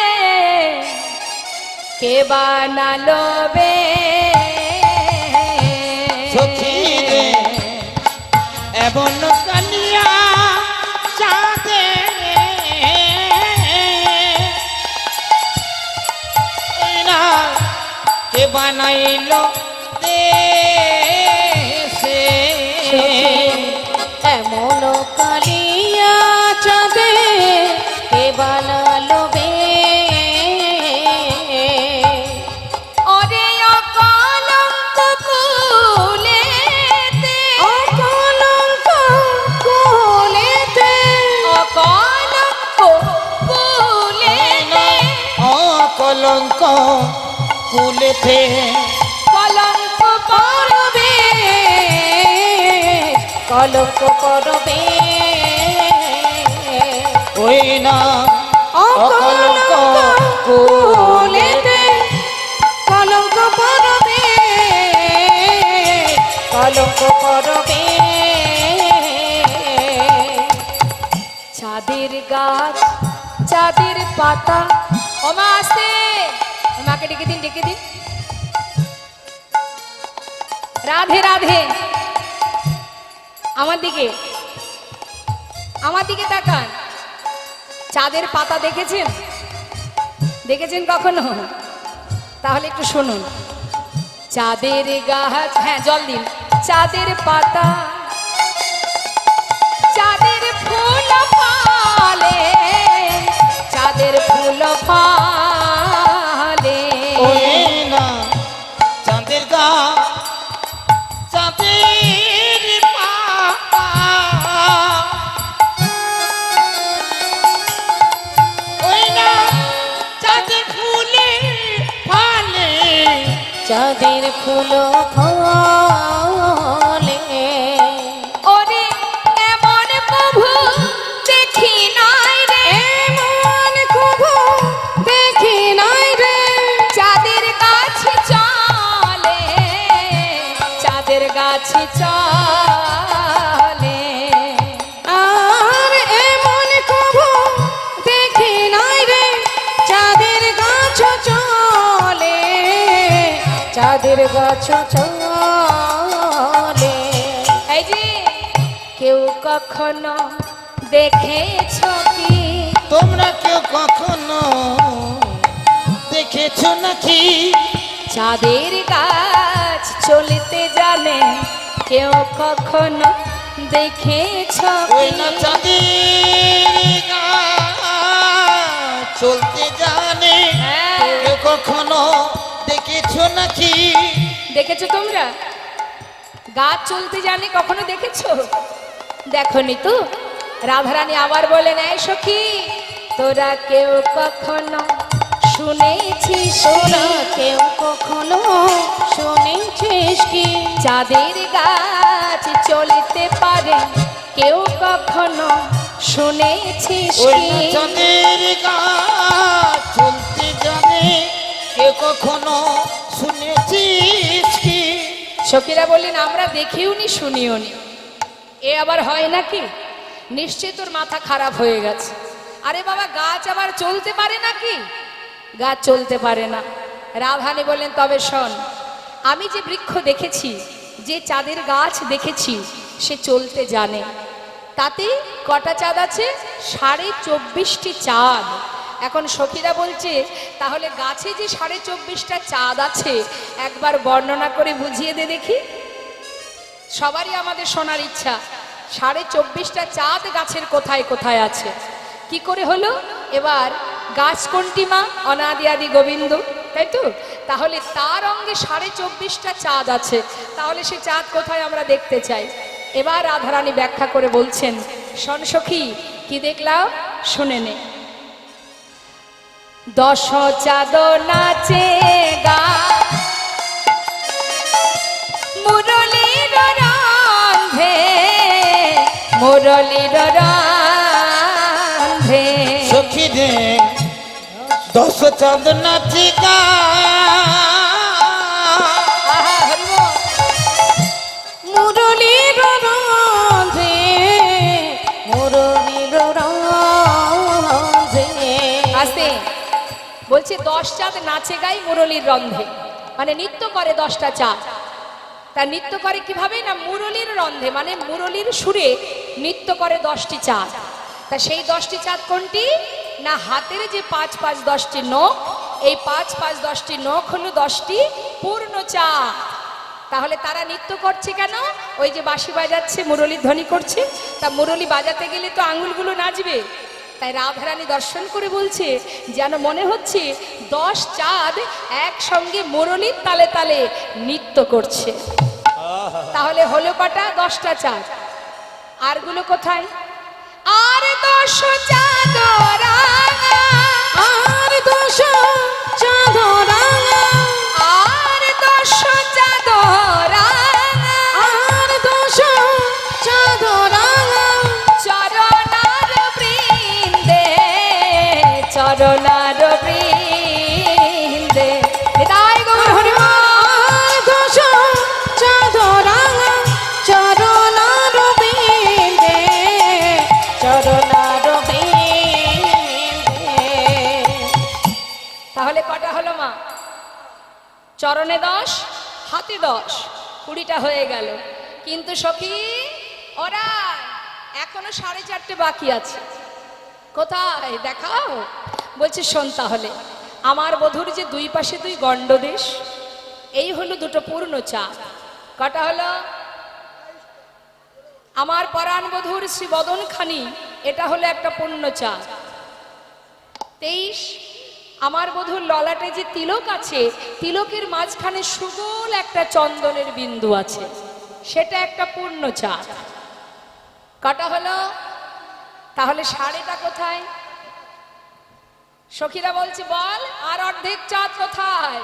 কে বানালো বে সখী রে, এমন কালিয়া চাঁদে না কে বানাইলো দেশে। এমন কালিয়া চাঁদে কে বানালো বে ওরে অকলঙ্ক কুলেতে, অকলঙ্ক কুলেতে, অকলঙ্ক কুলেতে, অকলঙ্ক কুলেতে কলঙ্ক পড়বে, কলঙ্ক করবে ওই না অকলঙ্ক কুলেতে, কলঙ্ক করবে, কলঙ্ক করবে। চাঁদের গাছ, চাঁদের পাতা। ও মা আসতে, মাকে ডেকে দিন, ডেকে দিন। রাধে রাধে, আমার দিকে, আমার দিকে তাকান। চাঁদের পাতা দেখেছেন? দেখেছেন কখনো? তাহলে একটু শুনুন। চাঁদের গাছ, হ্যাঁ জল দিন। চাঁদের পাতা, চাঁদের ফুল ফলে, চাঁদের ফুল ফলে, ওই না চাঁদের গা চাঁদের পা ওই না চাঁদের ফুলে ফলে, চাঁদের ফুল ফলে ওরে এমন প্রভু দেখি নাই রে, এমন কভু দেখি নাই রে, চাঁদের গাছ চলে, চাঁদের গাছ চলে, আর এমন কভু দেখি নাই রে, চাঁদের গাছ চলে, চাঁদের গাছ চলে। এই যে কেউ কখনো দেখেছ কি? তোমরা কেউ কখনো দেখেছো নাকি? চাঁদের গাছ চলতে জানে, কেউ কখনো দেখেছ ওই কি? না চাঁদের গা চলতে জানে, হ্যাঁ। কেউ কখনো দেখেছো নাকি? দেখেছো তোমরা? গাছ চলতে জানে, কখনো দেখেছো? দেখনি তো। রাধারানী আবার বলেন, এই সখী তোরা কেউ কখনো শুনেছিস তোরা কি? কেউ কখনো শুনেছিস কি? চাঁদের গাছ চলতে পারে কেউ কখনো শুনেছিস ওই কি? না চাঁদের গাছ চলতে জানে কে কখনো শুনেছিস কি? সখীরা বললেন আমরা দেখিও নি শুনিও নি। এ আবার হয় নাকি? নিশ্চয় তোর মাথা খারাপ হয়ে গেছে। আরে বাবা, গাছ আবার চলতে পারে নাকি? গাছ চলতে পারে না। রাধানী বললেন তবে শোন, আমি যে বৃক্ষ দেখেছি, যে চাঁদের গাছ দেখেছি, সে চলতে জানে। তাতে কটা চাঁদ আছে? 24.5টি চাঁদ। এখন সখীরা বলছে তাহলে গাছে যে 24.5টা চাঁদ আছে একবার বর্ণনা করে বুঝিয়ে দে দেখি। সবারই আমাদের শোনার ইচ্ছা 24.5টা চাঁদ গাছের কোথায় কোথায় আছে, কি করে হলো? এবার গাছ কোনটি মা? অনাদি আদি গোবিন্দ, তাই তো? তাহলে তার অঙ্গে 24.5টা চাঁদ আছে, তাহলে সে চাঁদ কোথায় আমরা দেখতে চাই। এবার রাধারানী ব্যাখ্যা করে বলছেন, শোন সখী, কি দেখলাম শুনে নে। 10 চাঁদ নাচে গা মুরলীর রন্ধে, মুরলীর রন্ধে। সখী রে 10 চাঁদ নাচে গা আহা, হরি বল। মুরলীর রন্ধে, মুরলীর রন্ধে। আস্তে বলছে 10 চাঁদ নাচে গাই মুরলীর রন্ধে, মানে নৃত্য করে 10টা চাঁদ। তা নৃত্য করে কিভাবে? না মুরলীর রন্ধে, মানে মুরলীর সুরে নৃত্য করে 10টি চাঁদ। তা সেই 10টি চাঁদ কোনটি? না হাতের যে 5 5 10টি নখ, এই 5 5 10টি নখ হলো 10টি পূর্ণ চাঁদ। তাহলে তারা নৃত্য করছে কেন? ওই যে বাঁশি বাজাচ্ছে, মুরলী ধ্বনি করছে, তা মুরলী বাজাতে গেলে তো আঙুলগুলো নাচবে। তাই রাধারানী দর্শন করে বলছে যেন মনে হচ্ছে 10 চাঁদ একসঙ্গে মুরলীর তালে তালে নৃত্য করছে। তাহলে হলো কটা? 10টা চাঁদ। আরগুলো কোথায়? আর 10 চাঁদ রাঙা, আর 10 চাঁদ রাঙা, আর 10 চাঁদ রাঙা, আর 10 চাঁদ রাঙা। চরণার বৃন্দে, চরণার বৃন্দে। নিতাই গৌর হরি বল। আর 10 চাঁদ রাঙা, চরণার বিন্দে, চরণার বিন্দে। তাহলে কটা হলো মা? চরণে 10, হাতে 10, 20টা হয়ে গেল। কিন্তু সখী ওরা এখনো 4:30 বাকি আছে। কোথায় দেখাও? বলছে শোন, তাহলে আমার বধূর যে দুই পাশে 2 গণ্ডদেশ, এই হলো 2টো পূর্ণ চাঁদ। কটা হলো? আমার পরাণ বধূর শ্রী বদনখানি, এটা হলো একটা পূর্ণ চাঁদ। 23 আমার বধূর ললাটে যে তিলক আছে, তিলকের মাঝখানে সুগোল একটা চন্দনের বিন্দু আছে, সেটা একটা পূর্ণ চাঁদ। কটা হলো? তাহলে 1/2টা কোথায়? সখীরা বলছে বল, আর অর্ধেক চাঁদ কোথায়?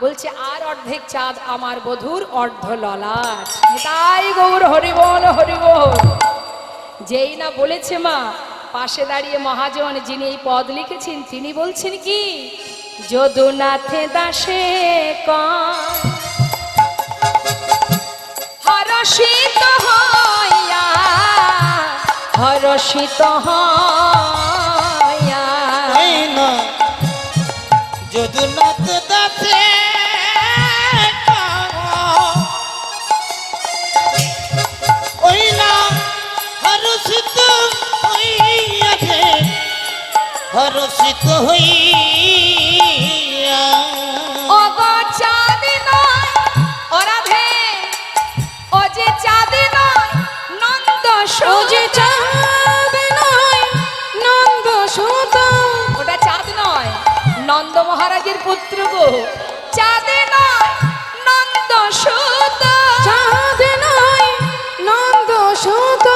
বলছে আর অর্ধেক চাঁদ আমার বধূর অর্ধ ললাট। তাই গৌর হরি বল, হরি বল। যেই না বলেছে মা, পাশে দাঁড়িয়ে মহাজন যিনি এই পদ লিখেছেন তিনি বলছেন কি? যদুনাথে দাসে কন হরষিত হইয়া, হরষিত হইয়া। ওই না যদুনাথ দাসে ওই না হরষিত হইয়াছে, হরষিত হইয়া। ও গো চাঁদ নয় ও রাধে, ও যে চাঁদ নয় নন্দ ও যে চাঁদ নয় নন্দ সুত, ওটা চাঁদ নয়, নন্দ মহারাজের পুত্র গো। চাঁদ নয় নন্দ সুত, চাঁদ নয় নন্দ সুত।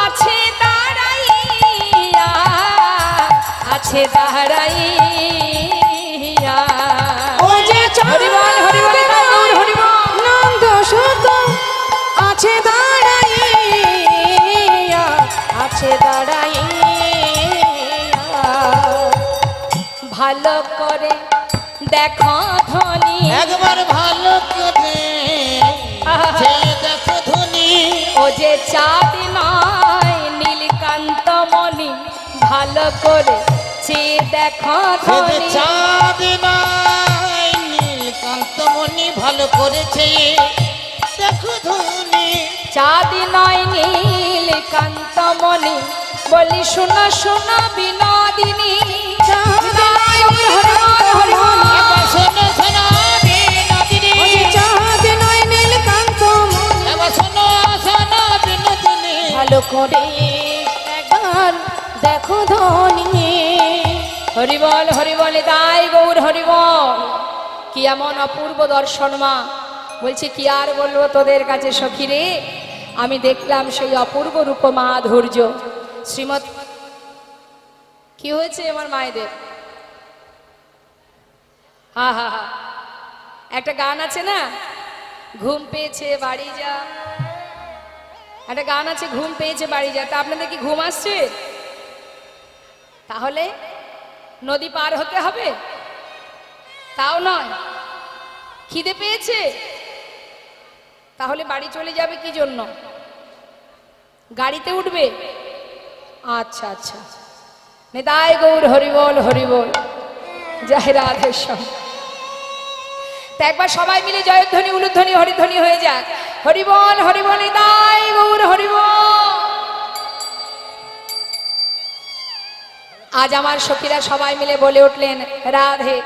আছে দাঁড়াইয়া, আছে দাঁড়াইয়া। দেখো ধনী একবার ভালো করে চেয়ে দেখো ধনী ও যে চাঁদ নয় নীলকান্ত মণি ভালো করে চেয়ে দেখো সে যে ধনী চাঁদ নাই নীলকান্তমণি ভালো করেছে দেখো ধনী চাঁদ নয় নীলকান্ত মণি বলি শোনা শোনা বিনোদিনী চাঁদ নয় একবার শোনো শোনো বিনোদিনী চাঁদ নয় নীলকান্ত একবার শোনো শোনো বিনোদিনী ভালো করে একবার দেখো ধনী হরিবল তাই গৌর হরিবল কি এমন অপূর্ব দর্শন মা বলছে কি আর বলবো তোদের কাছে সখী রে আমি দেখলাম সেই অপূর্ব রূপ মাধুর্য শ্রীমৎ কি হয়েছে আমার মায়েদের হা হা হা একটা গান আছে না ঘুম পেয়েছে বাড়ি যা একটা গান আছে ঘুম পেয়েছে বাড়ি যা তা আপনাদের কি ঘুম আসছে তাহলে নদী পার হতে হবে তাও নয় খিদে পেয়েছে তাহলে বাড়ি চলে যাবে কি জন্য গাড়িতে উঠবে আচ্ছা আচ্ছা নিতাই গৌর হরিবল জয় রাধেশ্যাম তা একবার সবাই মিলে জয়ধ্বনি উলুধ্বনি হরিধ্বনি হয়ে যাক হরিবল নিতাই গৌর হরিবল আজ আমার সখীরা সবাই মিলে বলে উঠলেন রাধে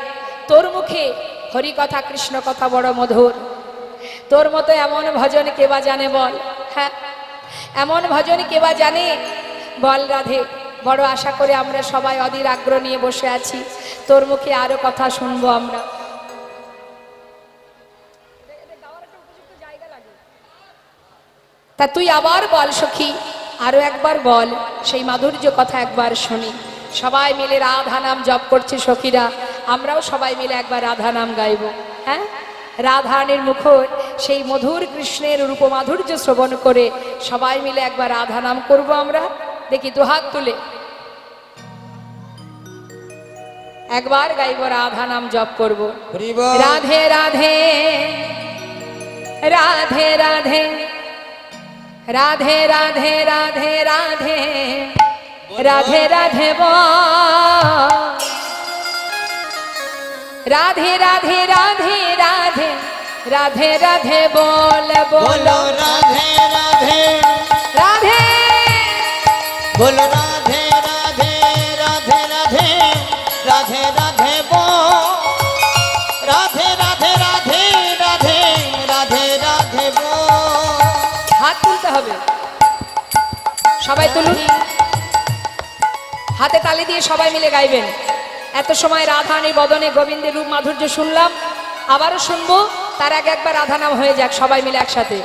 তোর মুখে হরি কথা কৃষ্ণ কথা বড় মধুর তোর মতো এমন ভজন কে বা জানে বল হ্যাঁ এমন ভজন কে বা জানে বল রাধে বড় আশা করে আমরা সবাই অধীর আগ্রহ নিয়ে বসে আছি তোর মুখে আরো কথা শুনবো আমরা তা তুই আবার বল সখী আরো একবার বল সেই মাধুর্য কথা একবার শুনি সবাই মিলে রাধা নাম জপ করছে সখীরা আমরাও সবাই মিলে একবার রাধা নাম গাইব হ্যাঁ রাধারানীর মুখ সেই মধুর কৃষ্ণের রূপ মাধুর্য শ্রবণ করে সবাই মিলে একবার রাধা নাম করব আমরা দেখি দুহাত তুলে একবার গাইব রাধা নাম জপ করব রাধে রাধে রাধে রাধে রাধে রাধে রাধে রাধে রাধে রাধে রাধে রাধে রাধে রাধে রাধে রাধে বল বলো রাধে রাধে রাধে বলো রাধে রাধে রাধে রাধে রাধে রাধে রাধে রাধে রাধে রাধে রাধে রাধে হাত তুলতে হবে সবাই তুলুন হাতে তালি দিয়ে সবাই মিলে গাইবেন এত সময় রাধারানীর বদনে গোবিন্দের রূপ মাধুর্য শুনলাম আবারও শুনবো তার আগে একবার রাধা নাম হয়ে যাক সবাই মিলে একসাথে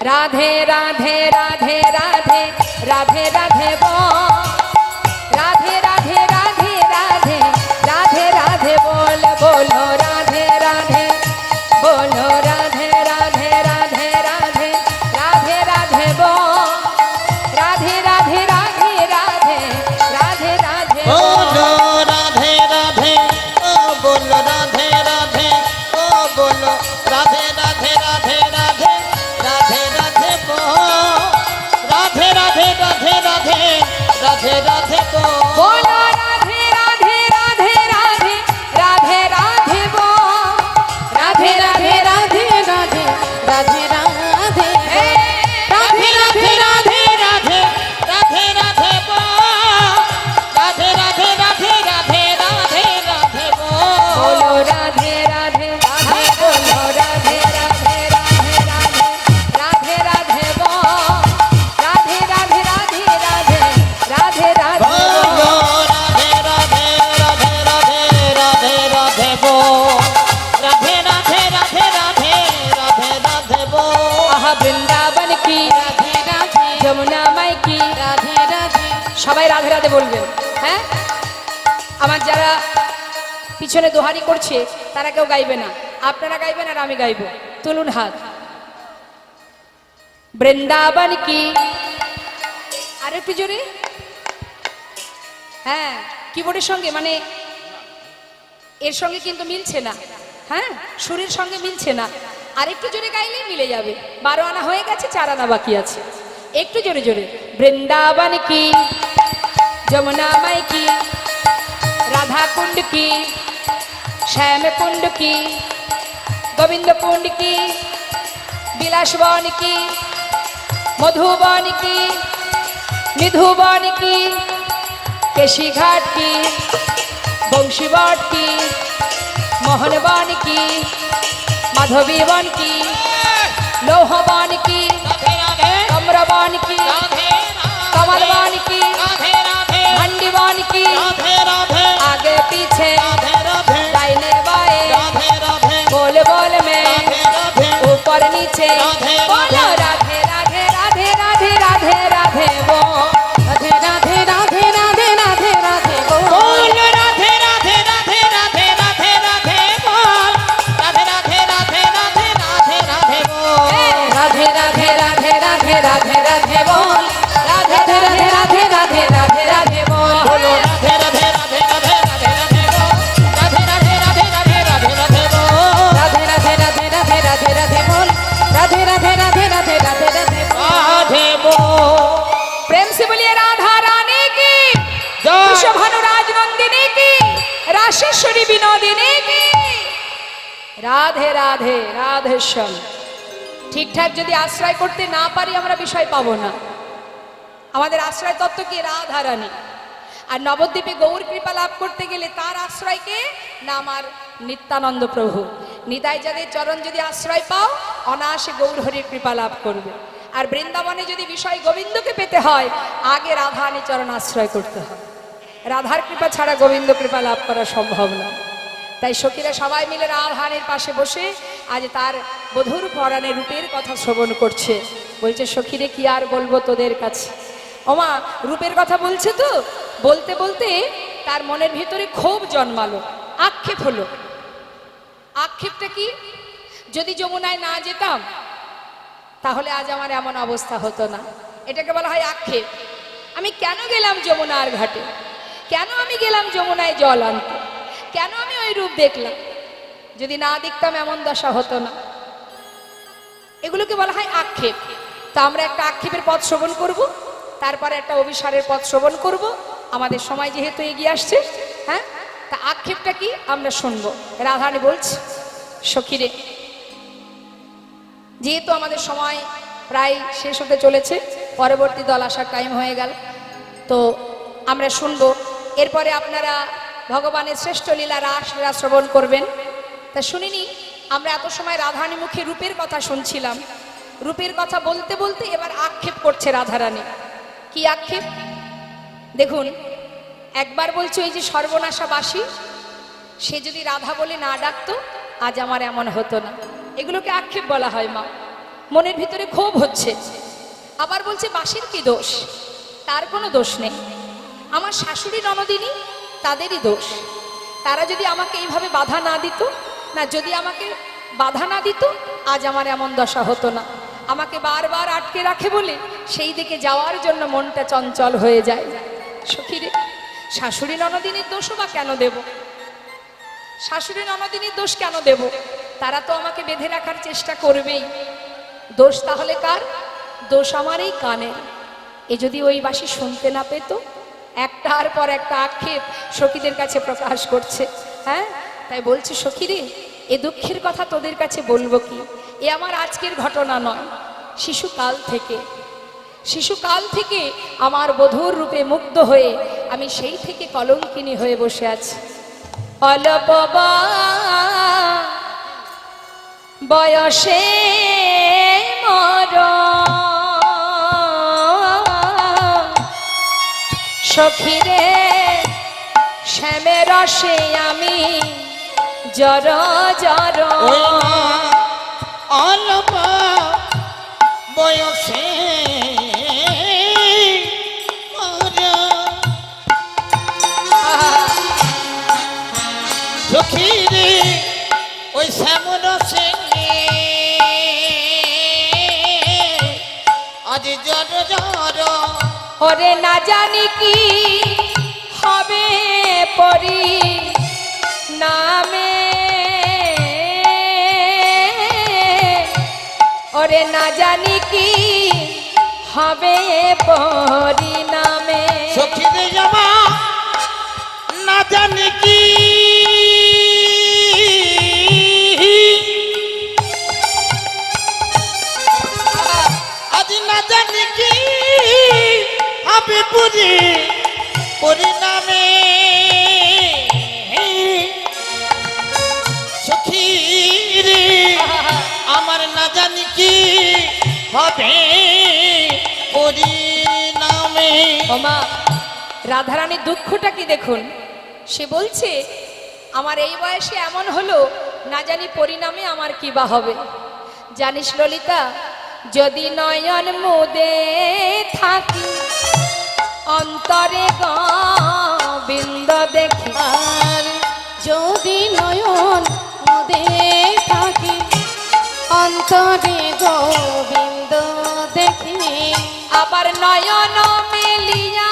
রাধে রাধে রাধে রাধে রাধে রাধে রাধে রাধে রাধে রাধে রাধে রাধে বল বলো রাধে রাধে বলো রাধে রাধে রাধে রাধে রাধে রাধে বল রাধে রাধে রাধে রাধে রাধে রাধে বলো রাধে রাধে ও বলো রাধে রাধে ও বলো রাধে রাধে রাধে রাধে রাধে রাধে রাধে রাধে রাধে রাধে রাধে রাধে বলো রাধে রাধে রাধে রাধে রাধে রাধে বল রাধে রাধে রাধে রাধে রাধে রাধে রাধে রাধে রাধে রাধে রাধে রাধে রাধে রাধে রাধে রাধে রাধে রাধে বলো রাধে রাধে রাধে বলো রাধে রাধে রাধে রাধে রাধে রাধে বল রাধে রাধে রাধে রাধে রাধে রাধে বলো রাধে রাধে রাধে রাধে রাধে রাধে রাধে রাধে রাধে রাধে রাধে রাধে আহা বৃন্দাবন কি রাধে রাধে যমুনা মাই কি রাধে রাধে সবাই রাধে রাধে বলবেন হ্যাঁ আমার যারা পিছনে দোহারি করছে তারা কেউ গাইবে না আপনারা গাইবেন আর আমি গাইবো তুলুন হাত বৃন্দাবন কি আর একটু জোরে হ্যাঁ কিবোর্ডের সঙ্গে মানে এর সঙ্গে কিন্তু মিলছে না হ্যাঁ, সুরের সঙ্গে মিলছে না। আর একটু জোরে গাইলেই মিলে যাবে। 12 আনা হয়ে গেছে, 4 আনা বাকি আছে। একটু জোরে জোরে। বৃন্দাবন কি, যমুনা মাই কি, রাধা কুণ্ড কি, শ্যাম কুণ্ড কি, গোবিন্দ কুণ্ড কি, বিলাসবন কি, মধুবন কি, নিধুবন কি, কেশিঘাট কি, বংশীবট কি, মোহনবন কি, মাধবীবন কি, লৌহবন কি, রাধে রাধে কম্রবন কি, রাধে কমলবন কি, রাধে রাধে मंडीबन की, राधे राधे आगे पीछे, राधे राधे दाहिने बाएं, राधे राधे बोल बोल में, राधे राधे ऊपर नीचे, राधे बोलो राधे राधे राधे राधे राधे राधे बोल। রাধে রাধে রাধে রাধে রাধে রাধে বল। बोल राधे राधे राधे राधे राधे राधे बोल राधे राधे राधे राधे राधे राधे बोल রাধে রাধে রাধে রাধে রাধে রাধে বল। রাধে রাধে রাধে রাধে রাধে রাধে বল। बोलो राधे राधे राधे राधे राधे राधे बोल राधे राधे राधे राधे राधे राधे बोल রাধে রাধে রাধে রাধে রাধে রাধে বল। রাধে রাধে রাধে রাধে রাধে রাধে বল। राधे बोल प्रेम से बोलिए राधा रानी की, जय। वृषभानुराज नंदिनी की, राशेश्वरी विनोदिनी की, রাধে রাধে রাধে শ্যাম। ঠিকঠাক যদি আশ্রয় করতে না পারি আমরা বিষয় পাবো না। আমাদের আশ্রয় তত্ত্ব কি? রাধা রানী। আর নবদ্বীপে গৌর কৃপা লাভ করতে গেলে তার আশ্রয়কে না আমার নিত্যানন্দ প্রভু। নিতাই যাদের চরণ যদি আশ্রয় পাও, অনায়াসে গৌর হরির কৃপা লাভ করবে। আর বৃন্দাবনে যদি বিষয় গোবিন্দকে পেতে হয়, আগে রাধারানী চরণ আশ্রয় করতে হয়। রাধার কৃপা ছাড়া গোবিন্দ কৃপা লাভ করা সম্ভব না। তাই সখীরা সবাই মিলে রাধারানীর পাশে বসে আজ তার বধুর পরাণে রূপের কথা শ্রবণ করছে। বলছে সখীরে কি আর বলবো তোদের কাছে। ওমা রূপের কথা বলছে তো, বলতে বলতে তার মনের ভিতরে ক্ষোভ জন্মালো, আক্ষেপ হলো। আক্ষেপটা কি? যদি যমুনায় না যেতাম তাহলে আজ আমার এমন অবস্থা হতো না। এটাকে বলা হয় আক্ষেপ। আমি কেন গেলাম যমুনার ঘাটে? কেন আমি গেলাম যমুনায় জল আনতে? কেন আমি ওই রূপ দেখলাম? যদি না দেখতাম এমন দশা হতো না। এগুলোকে বলা হয় আক্ষেপ। তা আমরা একটা আক্ষেপের পথ শ্রবণ করব, তারপরে একটা অভিসারের পথ শ্রবণ করব। আমাদের সময় যেহেতু এগিয়ে আসছে, হ্যাঁ, তা আক্ষেপটা কি আমরা শুনবো। রাধারানী বলছে সখীরে, যেহেতু আমাদের সময় প্রায় শেষ হতে চলেছে, পরবর্তী দল আসার টাইম হয়ে গেল, তো আমরা শুনবো। এরপরে আপনারা ভগবানের শ্রেষ্ঠ লীলা রাসলীলা শ্রবণ করবেন। তা শুনিনি আমরা এত সময় রাধারানী মুখে রূপের কথা শুনছিলাম। রূপের কথা বলতে বলতে এবার আক্ষেপ করছে রাধারানী। কি আক্ষেপ দেখুন। একবার বলছে ওই যে সর্বনাশাবাসী, সে যদি রাধা বলে না ডাকতো আজ আমার এমন হতো না। এগুলোকে আক্ষেপ বলা হয় মা। মনের ভিতরে ক্ষোভ হচ্ছে। আবার বলছে বাসির কি দোষ? তার কোনো দোষ নেই। আমার শাশুড়ি ননদিনী, তাদেরই দোষ। তারা যদি আমাকে এইভাবে বাধা না দিত, না যদি আমাকে বাধা না দিত আজ আমার এমন দশা হতো না। আমাকে বারবার আটকে রাখে বলে সেই দিকে যাওয়ার জন্য মনটা চঞ্চল হয়ে যায়। সখীরে, শাশুড়ি ননদিনীর দোষও বা কেন দেব? শাশুড়ি ননদিনীর দোষ কেন দেব? তারা তো আমাকে বেঁধে রাখার চেষ্টা করবেই। দোষ তাহলে কার? দোষ আমার এই কানের। এ যদি ওই বাসি শুনতে না পেত, একটার পর একটা আক্ষেপ সখীদের কাছে প্রকাশ করছে। হ্যাঁ, তাই বলছি সখীরে, এ দুঃখের কথা তোদের কাছে বলবো কি? এ আমার আজকের ঘটনা নয়, শিশুকাল থেকে আমার বধূর রূপে মুগ্ধ হয়ে আমি সেই থেকে কলঙ্কিনী হয়ে বসে আছি। অল্প বয়সে মর সখীরে, শ্যামের রসে আমি জর জর। অল্প বয়সে সখীরে ওই শ্যামর সিংহে আজ জর জর। ওরে না জানি কি হবে পরি নামে ওরে না জানি কি হবে পরিণামে। সখী রে আমার না জানি কি আজ না জানি কি হবে পরিণামে। সখী রে আমার না জানি কি হবে পরিণামে। ওমা, রাধারানীর দুঃখটা কি দেখুন। সে বলছে আমার এই বয়সে এমন হলো, না জানি পরিণামে আমার কি বা হবে। জানিস ললিতা, যদি নয়ন মুদে থাকি অন্তরে গোবিন্দ দেখি। আর যদি নয়ন মুদে থাকি অন্তরে গোবিন্দ দেখি। আবার নয়ন মেলিয়া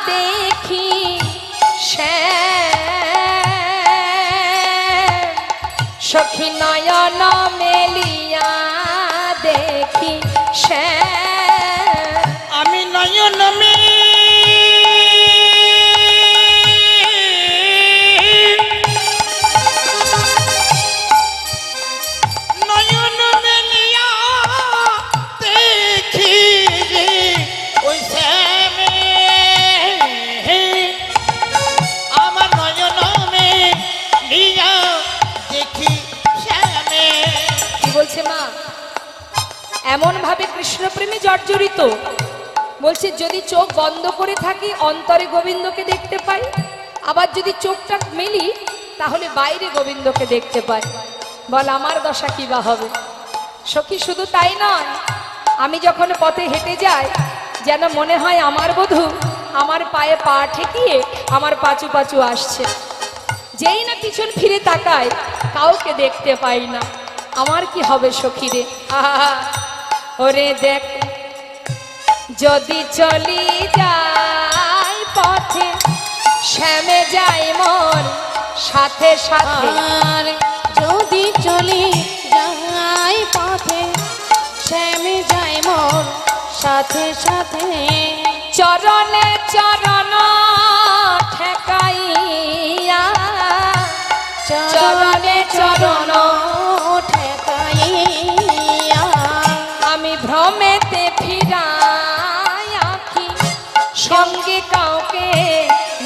দেখি শ্যাম। সখী নয়ন মেলিয়া দেখি শ্যাম। আমি নয়ন মে নয়ন মেলিয়া দেখি রে ওই শ্যামে। আমার নয়ন মেলিয়া দেখি শ্যামে। কি বলছে মা? এমন ভাবে কৃষ্ণ প্রেমে জর্জরিত, বলছে যদি চোখ বন্ধ করে থাকি অন্তরে গোবিন্দকে দেখতে পাই, আবার যদি চোখটা মেলি তাহলে বাইরে গোবিন্দকে দেখতে পাই। বল আমার দশা কি বা হবে। সখী শুধু তাই নয়, আমি যখন পথে হেঁটে যাই যেন মনে হয় আমার বধূ আমার পায়ে পা ঠেকিয়ে আমার পাচু পাচু আসছে। যেই না পিছন ফিরে তাকায় কাউকে দেখতে পাই না। আমার কি হবে সখী রে। আহা, ওরে দেখ যদি চলি যাই পথে শ্যামে যাই মোর সাথে সাথে। আর যদি চলি যাই পথে শ্যামে যাই মোর সাথে সাথে। চরণে চরণ ঠেকাইয়া চরণে চরণ ঠেকাইয়া আমি ভ্রমেতে ফিরাই আঁখি সঙ্গে কাউকে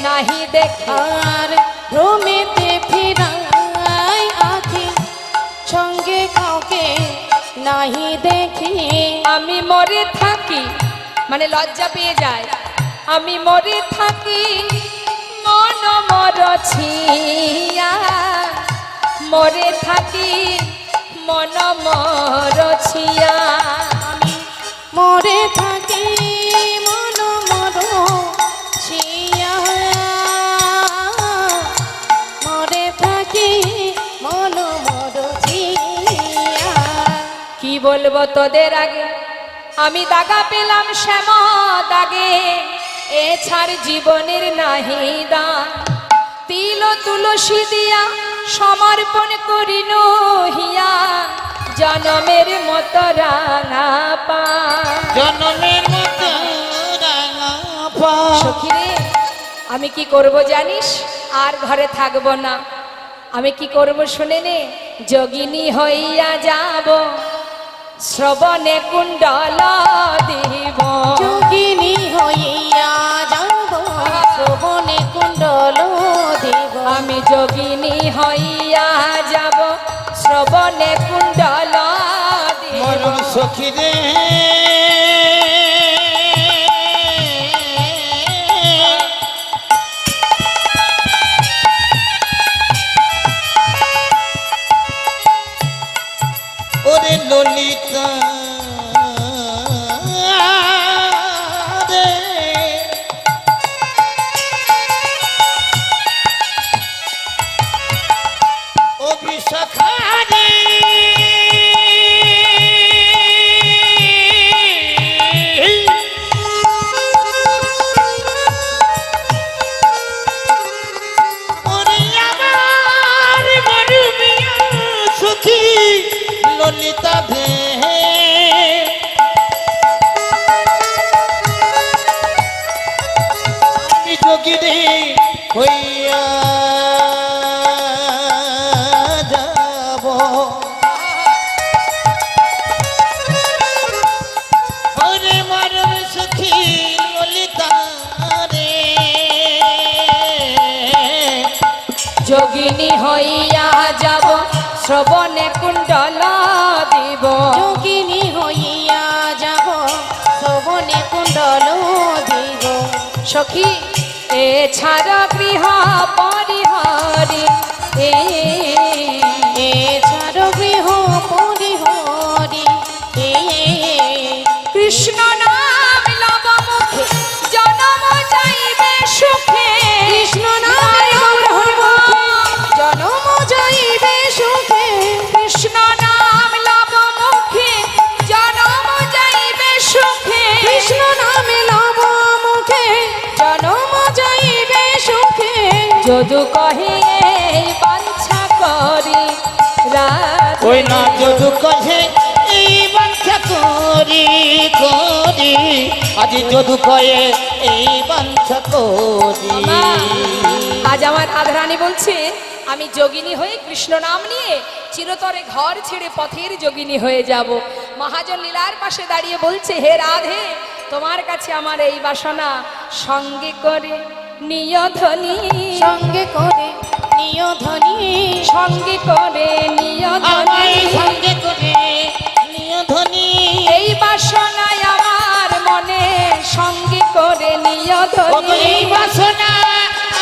নাহি দেখি। আর ভ্রমেতে ফিরাই আঁখি সঙ্গে কাউকে নাহি দেখি। আমি মরে থাকি, মানে লজ্জা পেয়ে যায়। আমি মরে থাকি মন মরছিয়া, মরে থাকি মন মরছিয়া। আমি মরে থাকি মন মর ছিয়া। মরে থাকি মন মর ছিয়া। কি বলবো তোদের আগে, আমি দাগা পেলাম শ্যাম দাগে। এ ছাড় জীবনের নাহি দান, তিল তুলসী দিয়া সমর্পণ করিল হিয়া। জনমের মতো রাঙা পা, জনমের মতো রাঙা পা। সখী রে, আমি কি করব জানিস? আর ঘরে থাকবো না। আমি কি করব শুনে নে, যোগিনী হইয়া যাব শ্রবণে কুণ্ডল দিব। যোগিনী হইয়া যাব শ্রবণে কুণ্ডল দেব। আমি যোগিনী হইয়া যাব শ্রবণে কুণ্ডল দিব। মরণ সখী রে ওরে ললিতা রে ও বিশাখা রে যোগিনী হইয়া যাব ওরে মারণ সখী ললিতা রে যোগিনী হইয়া যাব শ্রবণে কুণ্ডল দিব যোগিনী হইয়া যাব শ্রবণে কুণ্ডল দিব সখী এছাড়া গৃহ পরিহরি এছাড় গৃহ পরিহরি কৃষ্ণ নাম লব মুখে জনম যাইবে সুখে কৃষ্ণ নাম জনম যাইবে সুখে কৃষ্ণ নাম লব মুখে জনম যাইবে সুখে কৃষ্ণ নামে লব মুখে জনম যাইবে সুখে যদু কহে এই বাঞ্ছা করি রাধে ওই না যদু কহে এই বাঞ্ছা করি করি আজি যদু কয়ে এই বাঞ্ছা করি মা, আজ আমার রাধারানী বলছে আমি যোগিনী হয়ে কৃষ্ণ নাম নিয়ে চিরতরে ঘর ছেড়ে পথের যোগিনী হয়ে যাব। মহাজন লীলার পাশে দাঁড়িয়ে বলছে হে রাধে তোমার কাছে আমার এই বাসনা সঙ্গে করে নিয়ধনী সঙ্গে করে নিয় ধনী সঙ্গে করে নিয়ধনী আমায় সঙ্গে করে নিয় ধনী এই বাসনায় আমার মনে সঙ্গে করে ওগো নিয়ধনী এই বাসনা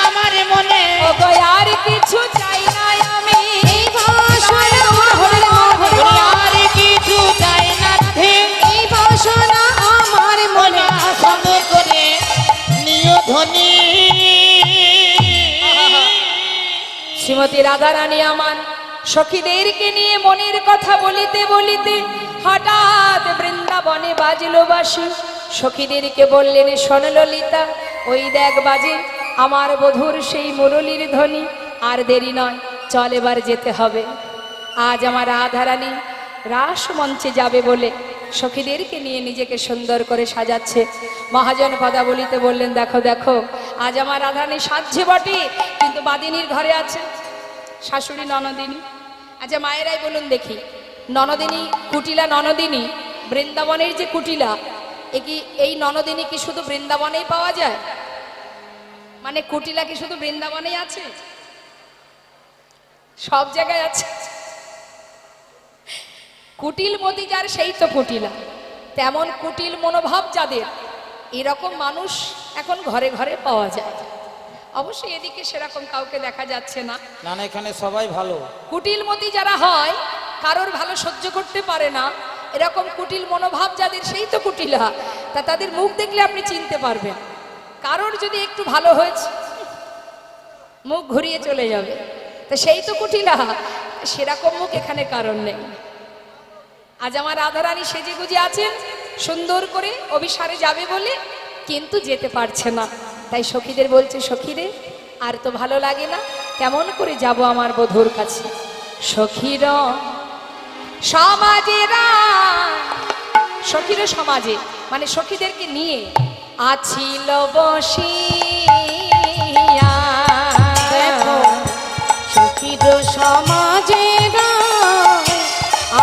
আমার মনে ওগো আর কিছু চাই না আমি এই বাসনা হরে রাম, হরে রাম। আর কিছু চাই না রাধে এই বাসনা আমার মনে মনে সঙ্গে করে নিয় ধনী শ্রীমতী রাধারানী আমার সখীদেরকে নিয়ে মনের কথা বলিতে বলিতে হঠাৎ বৃন্দাবনে বাজলো বাঁশি। সখীদেরকে বললেন শোন ললিতা ওই দেখ বাজে আমার বধূর সেই মুরলীর ধ্বনি আর দেরি নয় চল এবার যেতে হবে। আজ আমার রাধারানী রাস মঞ্চে যাবে বলে সখীদেরকে নিয়ে নিজেকে সুন্দর করে সাজাচ্ছে। মহাজন পদা বলিতে বললেন দেখো দেখো আজ আমার রাধারানী সাজছে বটে কিন্তু বাদিনীর ঘরে আছে শাশুড়ি ননদিনী। আচ্ছা মায়েরাই বলুন দেখি ননদিনী কুটিলা ননদিনী বৃন্দাবনের যে কুটিলা এই ননদিনী কি শুধু বৃন্দাবনেই পাওয়া যায়? মানে কুটিলা কি শুধু বৃন্দাবনেই আছে? সব জায়গায় আছে। কুটিল মতি যার সেই তো কুটিলা, তেমন কুটিল মনোভাব যাদের এরকম মানুষ এখন ঘরে ঘরে পাওয়া যায়। অবশ্যই এদিকে সেরকম কাউকে দেখা যাচ্ছে না। না না এখানে সবাই ভালো কুটিল মতি যারা হয় কারোর ভালো সহ্য করতে পারে না এরকম কুটিল মনোভাব যাদের সেই তো কুটিলা। তা তাদের মুখ দেখলে আপনি চিনতে পারবেন। কারোর যদি একটু ভালো হয়েছে মুখ ঘুরিয়ে চলে যাবে, তা সেই তো কুটিলা। সেরকম মুখ এখানে কারণ নেই। আজ আমার রাধারানী সেজে গুজে আছেন সুন্দর করে অভিসারে যাবে বলে, কিন্তু যেতে পারছে না। তাই সখীদের বলছে সখীরে আর তো ভালো লাগে না, কেমন করে যাব আমার বধূর কাছে। সখীর সমাজেরা সখীর সমাজে মানে সখীদেরকে নিয়ে আছিল বসিয়া। দেখো সখীর সমাজে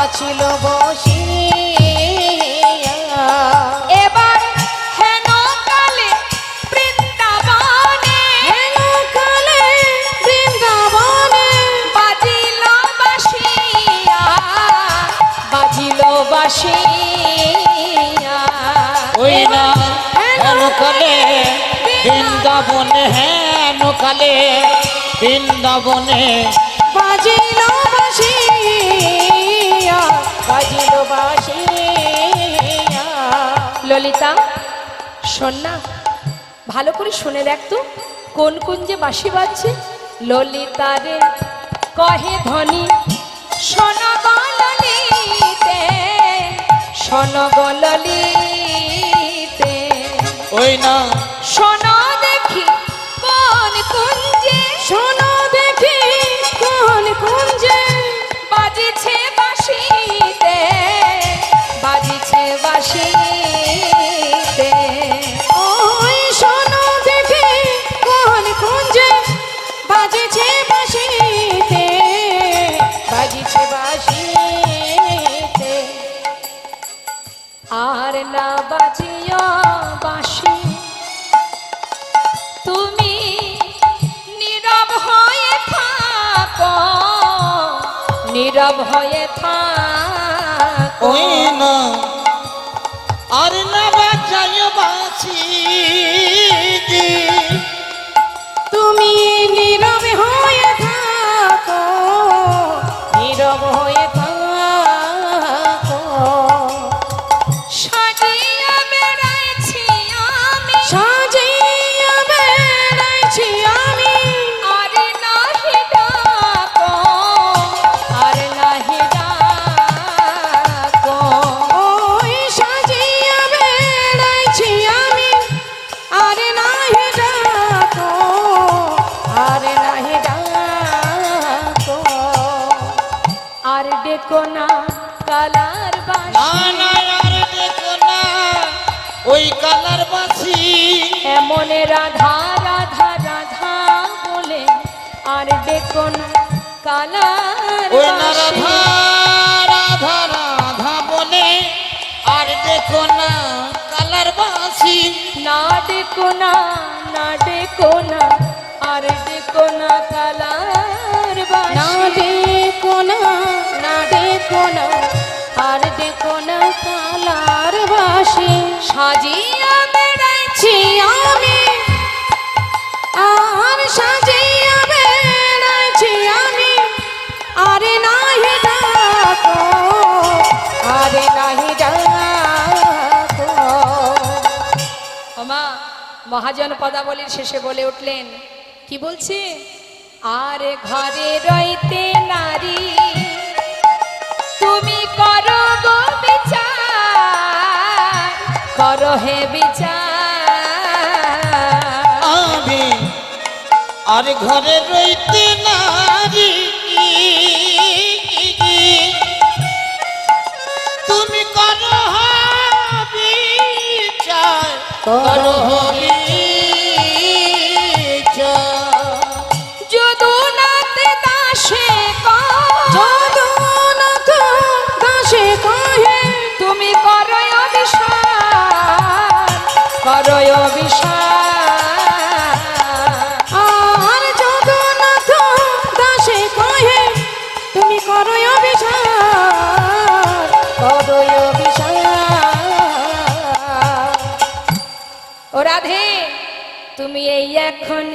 আছিল বসিয়া এবার হেন কালে বৃন্দাবনে হেন কালে বৃন্দাবনে বাজিল বাঁশিয়া বাজিল বাঁশিয়া। ওই না হেন কালে বৃন্দাবনে হেন কালে বৃন্দাবনে বাজিল বাঁশিয়া বাজিল বাঁশিয়া। ললিতা শোন না, ভালো করে শুনে দেখ তো কোন কোন যে বাঁশি বাজছে। ললিতা রে কহে ধ্বনি শোন গো ললিতে শোন গো ললিতে ওই না শোন দেখি কোন কুঞ্জে শোনো দেখি কোন কুঞ্জে বাজিছে বাঁশিতে বাজিছে বাঁশিতে। ওই শোনো দেখি তুমি নীরব হয়ে থাকো, নীরব হয়ে থাকো। ওই না আর না বাজায় বাঁশি, তুমি নীরব হয়ে থাকো, নীরব হয়ে থাকো। সাজিয়ে বেড়াইছি আমি, সাজিয়ে বেড়াইছি আমি, আর নাহি ডাকো, আর নাহি ডাকো। ওই সাজিয়ে বেড়াইছি আমি, আর নাহি ডাকো, আর নাহি ডাকো। আর ডেকো না কালার না বাঁশি, না আর দেখো না ওই কালার বাঁশি, এমন রাধা রাধা রাধা বলে। আর ডেকো না কালার ওই না বাঁশি। রাধা রাধা রাধা বলে, আর দেখো না কালার বাঁশি। না ডেকো না, না ডেকো না, আর ডেকো না কালার না বাঁশি। দেখো না, না দেখো না, আর দেখো না কালার বাসি। সাজিয়া বেড়াইছি আমি আর সাজিয়া বেড়াইছি আমি, আরে নাহি ডাকো, আরে নাহি ডাকো। ওমা মহাজন পদাবলীর শেষে বলে উঠলেন, কি বলছে? আর ঘরে রইতে নারী, তুমি করো গো বিচার, করো হে বিচার। আমি আর ঘরে রইতে নারী, তুমি করো বিচার, করো বিচার। যদুনাথ দাসে যদুনাথ দাসে কহে, তুমি করো অভিশাপ, করো অভিশাপ। আর যদুনাথ দাসে কহে, তুমি করো অভিশাপ, করো অভিশাপ। ও রাধে, তুমি এই এখন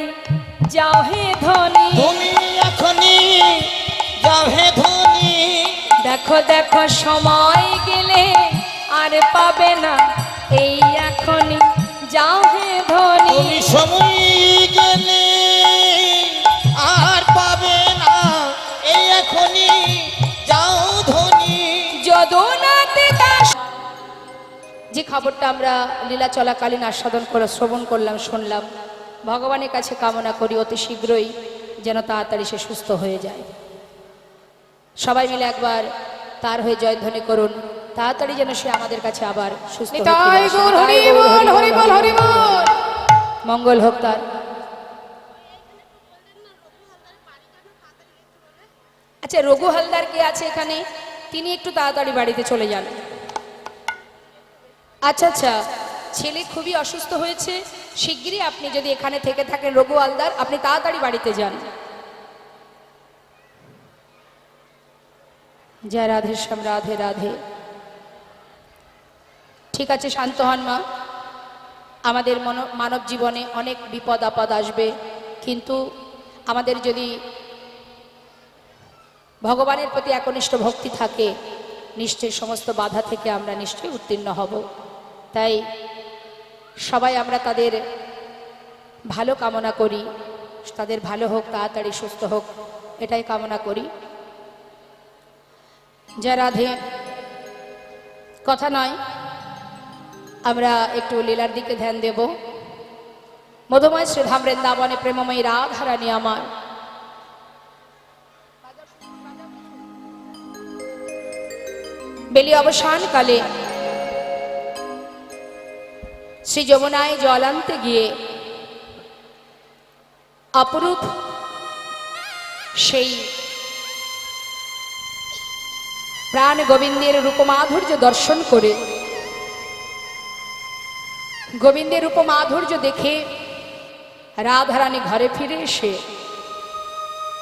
যাও হে ধনী, তুমি এখনই যাও হে ধনী, দেখো দেখো সময় গেলে আর পাবে না, এই এখনই যাও হে ধনী। তুমি সময় গেলে আর পাবে না, এই এখনই যাও ধনী। যদুনাথ দাস। যে খবরটা আমরা লীলা চলাকালীন আস্বাদন করে শ্রবণ করলাম, শুনলাম, ভগবানের কাছে কামনা করি অতি শীঘ্রই যেন তাড়াতাড়ি সে সুস্থ হয়ে যায়। সবাই মিলে একবার তার হয়ে জয়ধ্বনি করুন, তাড়াতাড়ি যেন সে আমাদের কাছে আবার সুস্থ হয়ে ফিরে নিতাই আসে। গৌর হরি নিতাই গৌর, বল, হরি হরি বল, বল, হরি বল। মঙ্গল হোক তার। আচ্ছা, রঘু হালদার কে আছে এখানে? তিনি একটু তাড়াতাড়ি বাড়িতে চলে যান। আচ্ছা আচ্ছা, ছেলে খুবই অসুস্থ হয়েছে, শিগগিরই আপনি যদি এখানে থেকে থাকেন রঘু হালদার, আপনি তাড়াতাড়ি বাড়িতে যান। জয় রাধে শ্যাম, রাধে রাধে। ঠিক আছে, শান্ত হন মা। আমাদের মানব জীবনে অনেক বিপদ আপদ আসবে, কিন্তু আমাদের যদি ভগবানের প্রতি একনিষ্ঠ ভক্তি থাকে, নিশ্চয়ই সমস্ত বাধা থেকে আমরা নিশ্চয়ই উত্তীর্ণ হব। তাই সবাই আমরা তাদের ভালো কামনা করি, তাদের ভালো হোক, তাড়াতাড়ি সুস্থ হোক, এটাই কামনা করি। জয় রাধে। কথা নয়, আমরা একটু লীলার দিকে ধ্যান দেব। মধুময় শ্রীধাম বৃন্দাবনে প্রেমময়ী রাধারানী আমার বেলি অবসানকালে শ্রী যমুনায় জল আনতে গিয়ে অপরূপ সেই প্রাণ গোবিন্দের রূপমাধুর্য দর্শন করে, গোবিন্দের রূপমাধুর্য দেখে রাধারানী ঘরে ফিরে এসে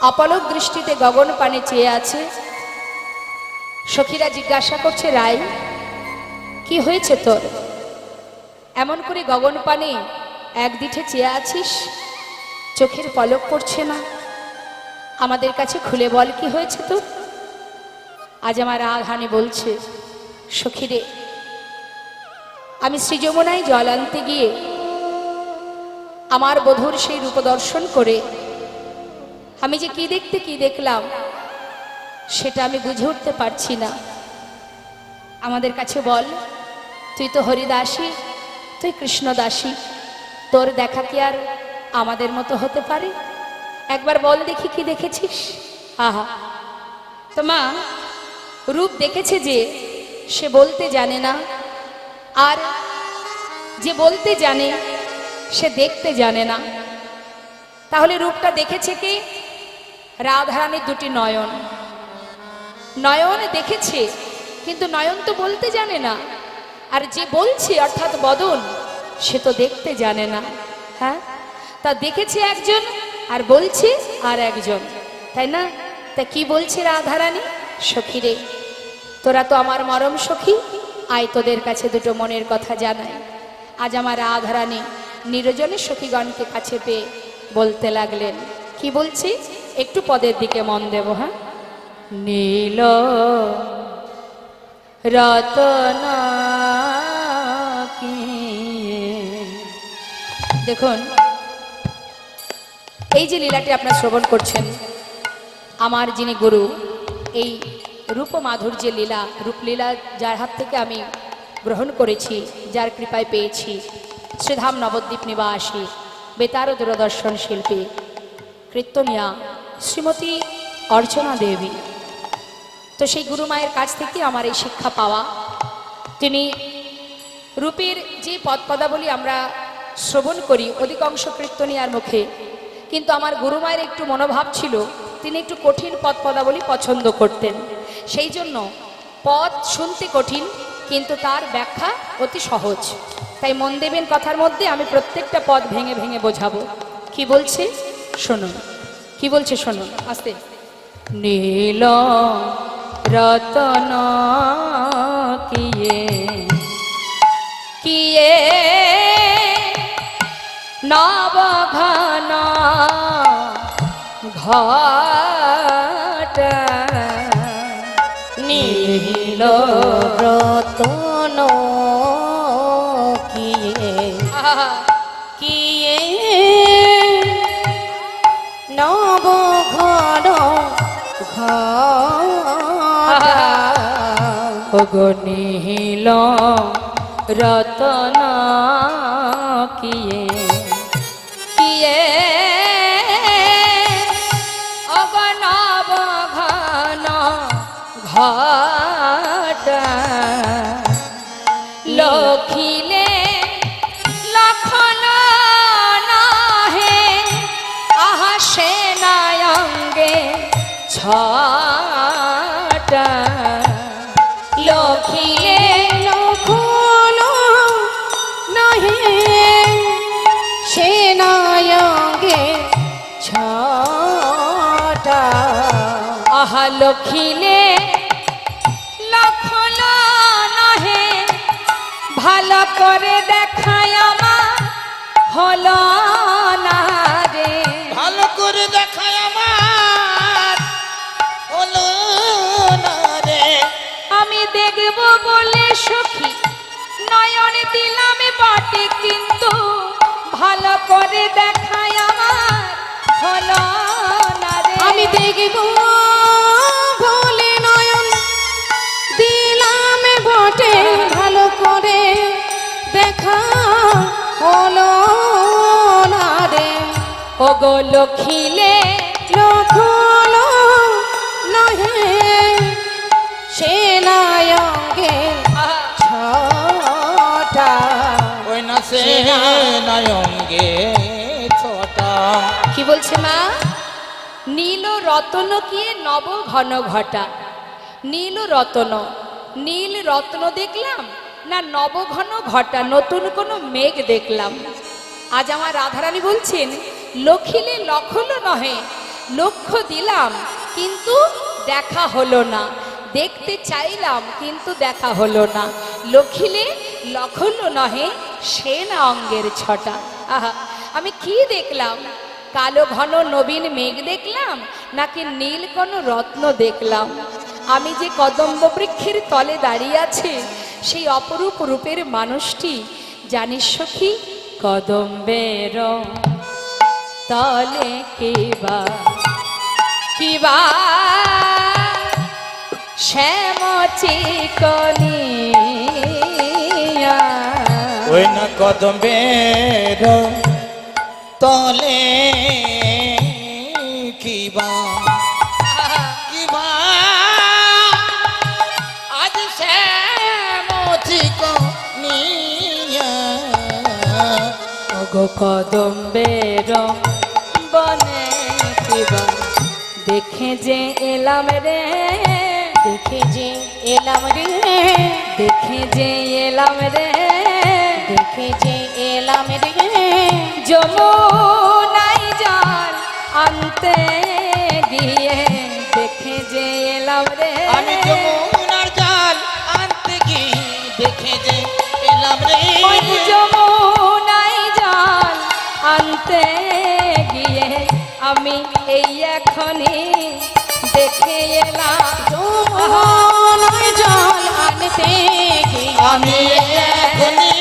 অপলক দৃষ্টিতে গগন পানে চেয়ে আছে। সখীরা জিজ্ঞাসা করছে, রাই কি হয়েছে তোর? এমন করে গগন পানে একদিঠে চেয়ে আছিস, চোখের পলক পড়ছে না। আমাদের কাছে খুলে বল কি হয়েছে তোর? আজ আমার রাধারানী বলছে, সখীরে, আমি শ্রীযমুনায় জল আনতে গিয়ে আমার বধূর সেই রূপ দর্শন করে আমি যে কি দেখতে কি দেখলাম সেটা আমি বুঝে উঠতে পারছি না। আমাদের কাছে বল, তুই তো হরিদাসী, তুই কৃষ্ণদাসী, তোর দেখা কি আর আমাদের মতো হতে পারে? একবার বল দেখি কি দেখেছিস? আহা, তো মা, রূপ দেখেছে যে সে বলতে জানে না, আর যে বলতে জানে সে দেখতে জানে না। তাহলে রূপটা দেখেছে কি? রাধারানীর দুটি নয়ন। নয়ন দেখেছে, কিন্তু নয়ন তো বলতে জানে না। আর যে বলছে অর্থাৎ বদন, সে তো দেখতে জানে না। হ্যাঁ, তা দেখেছে একজন আর বলছে আর একজন, তাই না? তা কি বলছে রাধারানী? সখীরে, তোরা তো আমার মরম সখী, আয় তোদের কাছে দুটো মনের কথা জানাই। আজ আমার রাধারানী নিরজনে সখীগণকে কাছে পেয়ে বলতে লাগলেন, কি বলছি একটু পদের দিকে মন দেব। হ্যাঁ, নীল রতন কি। দেখুন, এই যে লীলাটি আপনারা শ্রবণ করছেন, আমার যিনি গুরু, এই রূপ মাধুর্যের লীলা, রূপলীলা যার হাত থেকে আমি গ্রহণ করেছি, যার কৃপায় পেয়েছি, শ্রীধাম নবদ্বীপ নিবাসী বেতার দূরদর্শন শিল্পী কীর্তনিয়া শ্রীমতী অর্চনা দেবী। তো সেই গুরুমায়ের কাছ থেকে আমার এই শিক্ষা পাওয়া। তিনি রূপের যে পদপদাবলী আমরা শ্রবণ করি অধিকাংশ কীর্তনিয়ার মুখে, কিন্তু আমার গুরুমায়ের একটু মনোভাব ছিল, তিনি একটু কঠিন পদপদাবলী পছন্দ করতেন। সেই জন্য পদ শুনতে কঠিন, কিন্তু তার ব্যাখ্যা অতি সহজ। তাই মন দেবেন কথার মধ্যে, আমি প্রত্যেকটা পদ ভেঙে ভেঙে বোঝাবো। কি বলছে শুনুন, কি বলছে শুনুন আস্তে। নীল রতন কিয়ে কিয়ে নবঘন ঘট নীল রতন কিয়ে কিয়ে নব ঘন ঘট নীল রতন কিয়ে কিয়ে অগনব ঘন ঘট লখিলে লক্ষণ নাহে আহা সেনায়ঙ্গে ছটা লখিলে লক্ষণ নাহে সেনায়ঙ্গে ছটা আহা লখিলে লক্ষণ নহে ভালো করে দেখায় আমার হলো না রে। ভালো করে দেখায় আমার হলো না রে। আমি দেখব বলে সখী নয়ন দিলাম বটে, কিন্তু ভালো করে দেখায় আমার হলো না রে। আমি দেখব বলে নয়ন দিলাম বটে, ভালো করে দেখা হলো না রে। ওগো লখিলে লক্ষণ নহে সেনায়ঙ্গে ছটা ওই না সে নায়ঙ্গে ছটা। কি বলছে মা? নীল রতন কি নব ঘন ঘটা। নীল রতন, নীল রত্ন দেখলাম না নব ঘন ঘটা, নতুন কোনো মেঘ দেখলাম? আজ আমার রাধারানী বলছেন, লখিলে লখল নহে, লক্ষ্য দিলাম কিন্তু দেখা হলো না, দেখতে চাইলাম কিন্তু দেখা হলো না। লখিলে লখল নহে, সে না অঙ্গের ছটা। আহা, আমি কি দেখলাম? কালো ঘন নবীন মেঘ দেখলাম নাকি নীল কোন রত্ন দেখলাম? আমি যে কদম্ব বৃক্ষের তলে দাঁড়িয়ে আছে সেই অপরূপ রূপের মানুষটি, জানিস সখী, কদম্বের তলে কিবা কিবা শ্যাম চিকনিয়া। ওই না কদম্বের তলে কিবা কিবা আজ শ্যামচিক নিয়া। ওগো কদম্বের বনে কিবা দেখে যে এলাম রে, দেখে যে এলাম রে, দেখে যে এলাম রে, দেখে যে এলাম রে, যমুনাই জল আনতে গিয়ে দেখে যে এলাম রে। আমি যমুনার জল আনতে গিয়ে দেখে যে এলাম রে। ওই যমুনাই জল আনতে গিয়ে আমি এই এখনই দেখে এলাম। যমুনার জল আনতে গিয়ে আমি এখনই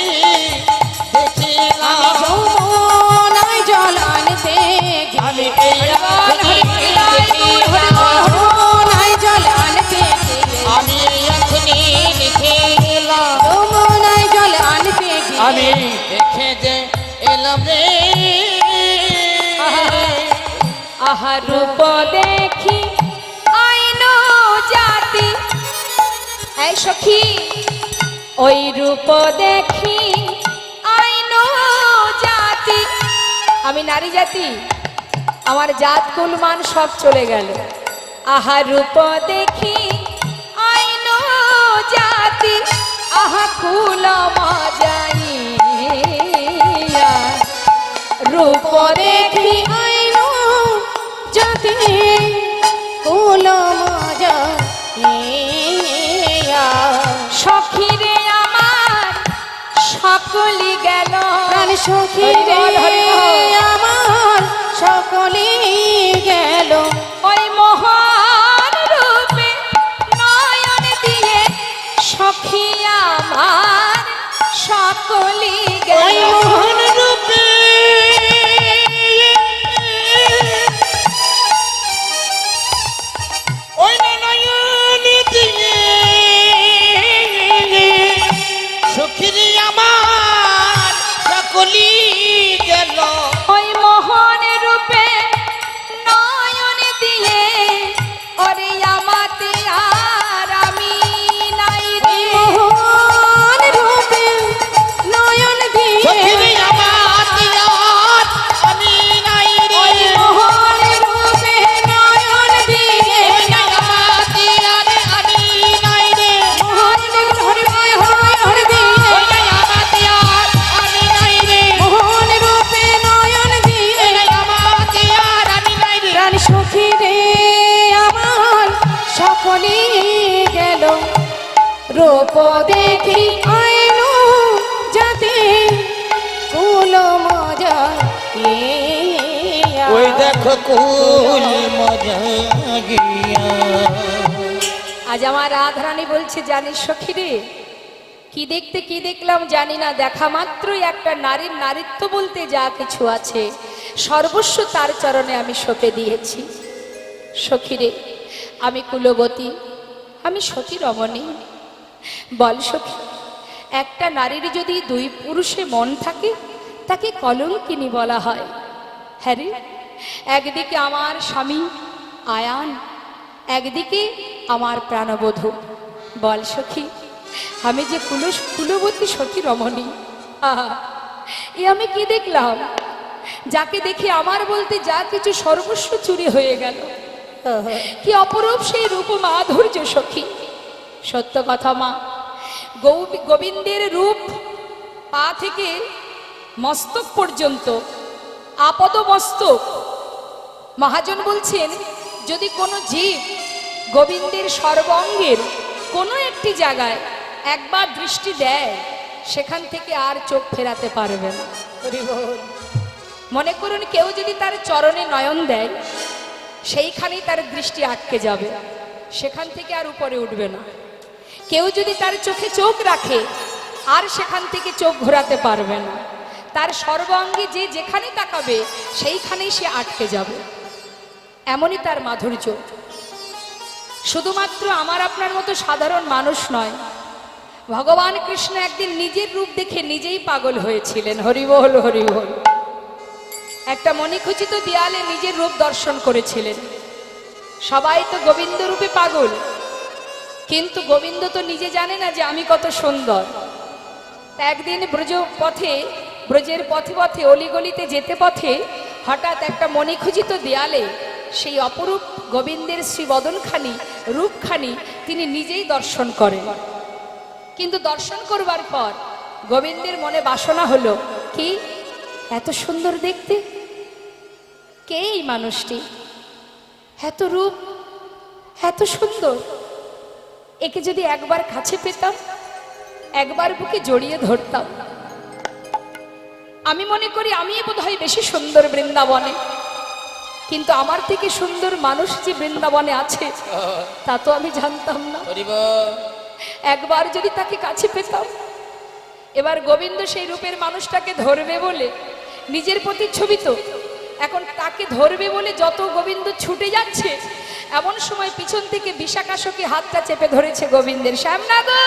দেখে এলাম। যমুনার জল আনতে গিয়ে আমি এই এখনই দেখে এলাম। যমুনার জল আনতে গিয়ে আমি এখনই দেখে এলাম। যমুনার জল আনতে গিয়ে আমি দেখে যে এলাম রে। আহা রূপ দেখি আইন জাতি, এই সখী ওই রূপ দেখি আইন জাতি। আমি নারী জাতি, আমার জাত কুল মান সব চলে গেল। আহা রূপ দেখি আইন জাতি, আহা কুল মজাইয়া। রূপ দেখি আইন জাতি কুল মজা সখী রে আমার সকলি গেল। প্রাণ সখী হরি বল, হরি বল। রে আমার সকলে গেল। ওই মহান রূপে নয়ন দিয়ে সখী আমার সকলি গেল। ওই মোহন রূপে ওই নয়ন দিয়ে সখী আমার সকলি গেল। ওই মহান রূপে নয়ন দিয়ে ওরে আমাতে আর আমি নাই রে। মোহন রূপে নয়ন দিয়ে সখী আমার দিয়ার আমি নাই রে। ওই মোহন রূপে নয়ন দিয়ে আমার দিয়ার আমি নাই রে। মোহন হরি হরি হরি দিয়ে আমার দিয়ার আমি নাই রে। মোহন রূপে নয়ন দিয়ে আমার দিয়ার আমি নাই রে। প্রাণ সখী রে আমার সকলে গেল। রূপ দেখি আইন জাতি কুল মজা ওই দেখো কুল মজা গিয়া। আজ আমার রাধারানী বলছে, জানিস সখী রে, কি দেখতে কি দেখলাম জানি না, দেখা মাত্রই একটা নারীর নারীত্ব বলতে যা কিছু আছে সর্বস্ব তার চরণে আমি সঁপে দিয়েছি। সখী রে, আমি কুলবতী, আমি সতী রমণী। বল সখী, একটা নারীর যদি দুই পুরুষে মন থাকে তাকে কলঙ্কিনী বলা হয়। হ্যাঁ রে, একদিকে আমার স্বামী আয়ান, একদিকে আমার প্রাণবধূ। বল সখী, আমি যে কুলবতী সতী রমণী, আহা, এ আমি কি দেখলাম? যাকে দেখে আমার বলতে যা কিছু সর্বস্ব চুরি হয়ে গেল। কি অপরূপ সেই রূপ মাধুর্য সখী। সত্য কথা মা, গোবিন্দের রূপ পা থেকে মস্তক পর্যন্ত, আপদ মস্তক। মহাজন বলছেন যদি কোনো জীব গোবিন্দের সর্বাঙ্গের কোনো একটি জায়গায় একবার দৃষ্টি দেয়, সেখান থেকে আর চোখ ফেরাতে পারবে না। মনে করুন কেউ যদি তার চরণে নয়ন দেয়, সেইখানেই তার দৃষ্টি আটকে যাবে, সেখান থেকে আর উপরে উঠবে না। কেউ যদি তার চোখে চোখ রাখে, আর সেখান থেকে চোখ ঘোরাতে পারবে না। তার সর্বাঙ্গে যে যেখানে তাকাবে সেইখানেই সে আটকে যাবে। এমনই তার মাধুর্য। শুধুমাত্র আমার আপনার মতো সাধারণ মানুষ নয়, ভগবান কৃষ্ণ একদিন নিজের রূপ দেখে নিজেই পাগল হয়েছিলেন। হরি বল, হরি বল। একটা মণিখচিত দেয়ালে নিজের রূপ দর্শন করেছিলেন। সবাই তো গোবিন্দ রূপে পাগল, কিন্তু গোবিন্দ তো নিজে জানে না যে আমি কত সুন্দর। একদিন ব্রজের পথে পথে অলিগলিতে যেতে পথে হঠাৎ একটা মণিখচিত দেয়ালে সেই অপরূপ গোবিন্দের শ্রীবদনখানি, রূপখানি তিনি নিজেই দর্শন করেন। কিন্তু দর্শন করবার পর গোবিন্দের মনে বাসনা হলো, কি এত সুন্দর দেখতে, কে এই মানুষটি, এত রূপ, এত সুন্দর, একে যদি একবার কাছে পেতাম, একবার বুকে জড়িয়ে ধরতাম। আমি মনে করি আমি বোধহয় বেশি সুন্দর বৃন্দাবনে, কিন্তু আমার থেকে সুন্দর মানুষ যে বৃন্দাবনে আছে তা তো আমি জানতাম না। একবার যদি তাকে কাছে পেতাম। এবার গোবিন্দ সেই রূপের মানুষটাকে ধরবে বলে, নিজের প্রতিচ্ছবি তো, এখন তাকে ধরবে বলে যত গোবিন্দ ছুটে যাচ্ছে, এমন সময় পিছন থেকে বিশাখাসখী হাতটা চেপে ধরেছে গোবিন্দের। শ্যামনা গো,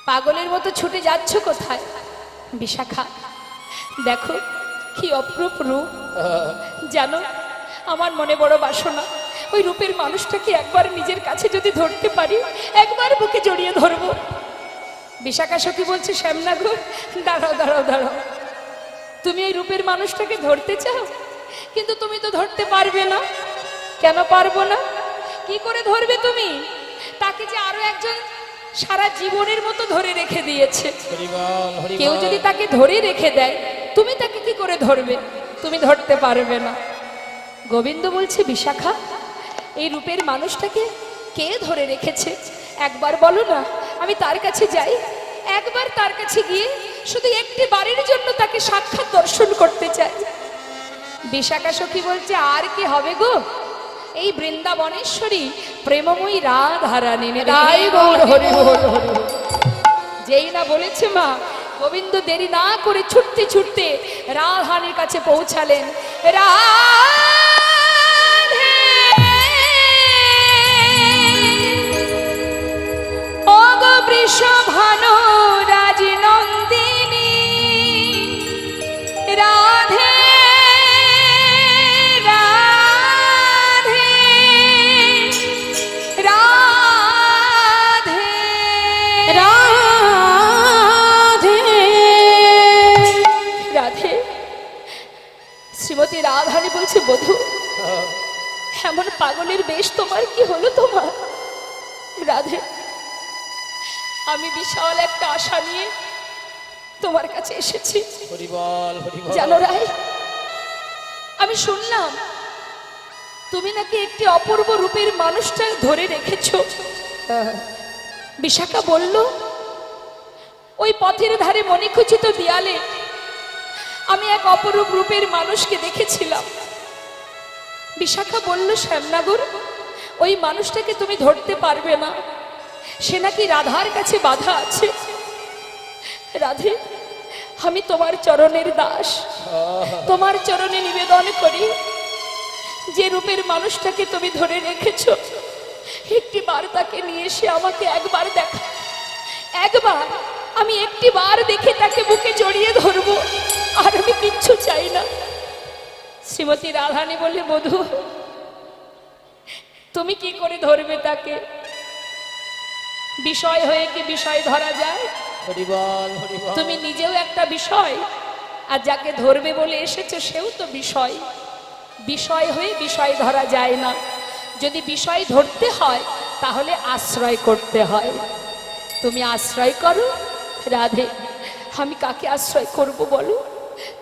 পাগলের মতো ছুটে যাচ্ছ কোথায়? বিশাখা, দেখো কি অপরূপ রূপ। জানো, আমার মনে বড় বাসনা, ওই রূপের মানুষটাকে একবার নিজের কাছে যদি ধরতে পারি, একবার বুকে জড়িয়ে ধরবো। বিশাখাসখী বলছে, শ্যামনা গো, দাঁড়াও দাঁড়াও দাঁড়াও, তুমি এই রূপের মানুষটাকে ধরতে চাও, কিন্তু তুমি তো ধরতে পারবে না। কেন পারবো না? কি করে ধরবে তুমি? তাকে যে আরো একজন সারা জীবনের মতো ধরে রেখে দিয়েছে। কেউ যদি তাকে ধরে রেখে দেয়, তুমি তাকে কি করে ধরবে? তুমি ধরতে পারবে না। গোবিন্দ বলছে, বিশাখা, এই রূপের মানুষটাকে কে ধরে রেখেছে একবার বলো না, আমি তার কাছে যাই। একবার তার কাছে গিয়ে শুধু একটি বারের জন্য তাকে সাক্ষাৎ দর্শন করতে চাই। বিশাখাসখী বলছে, আর কি হবে গো, এই বৃন্দাবনেশ্বরী প্রেমময়ী রাধারানী। যেই না বলেছে মা, গোবিন্দ দেরি না করে ছুটতে ছুটতে রাধারানীর কাছে পৌঁছালেন। রাধে অগ বৃষভানু রাজনন্দিনী, রাধে শ্রীমতী রাধারানী বলছে, বধূ, এমন পাগলের বেশ তোমার কি হলো? তোমার রাধে, আমি বিশাল একটা আশা নিয়ে তোমার কাছে এসেছি। জানো রায়, আমি শুনলাম তুমি নাকি একটি অপূর্ব রূপের মানুষটা ধরে রেখেছো। বিশাখা বলল, ওই পথের ধারে মণিখচিত দেয়ালে আমি এক অপরূপ রূপের মানুষকে দেখেছিলাম। বিশাখা বলল, শ্যামনাগর, ওই মানুষটাকে তুমি ধরতে পারবে না, সে নাকি রাধার কাছে বাধা আছে। রাধে, আমি তোমার চরণের দাস, তোমার চরণে নিবেদন করি, যে রূপের মানুষটাকে তুমি ধরে রেখেছ, একটি বার তাকে নিয়ে এসে আমাকে একবার দেখা। একবার আমি একটি বার দেখে তাকে বুকে জড়িয়ে ধরবো, আর আমি কিচ্ছু চাই না। শ্রীমতী রাধারানী বললে, বধূ, তুমি কি করে ধরবে তাকে? বিষয় হয়ে কি বিষয় ধরা যায়? তুমি নিজেও একটা বিষয়, আর যাকে ধরবে বলে এসেছো সেও তো বিষয়। বিষয় হয়ে বিষয় ধরা যায় না। যদি বিষয় ধরতে হয় তাহলে আশ্রয় করতে হয়। তুমি আশ্রয় করো রাধে, আমি কাকে আশ্রয় করব বলো?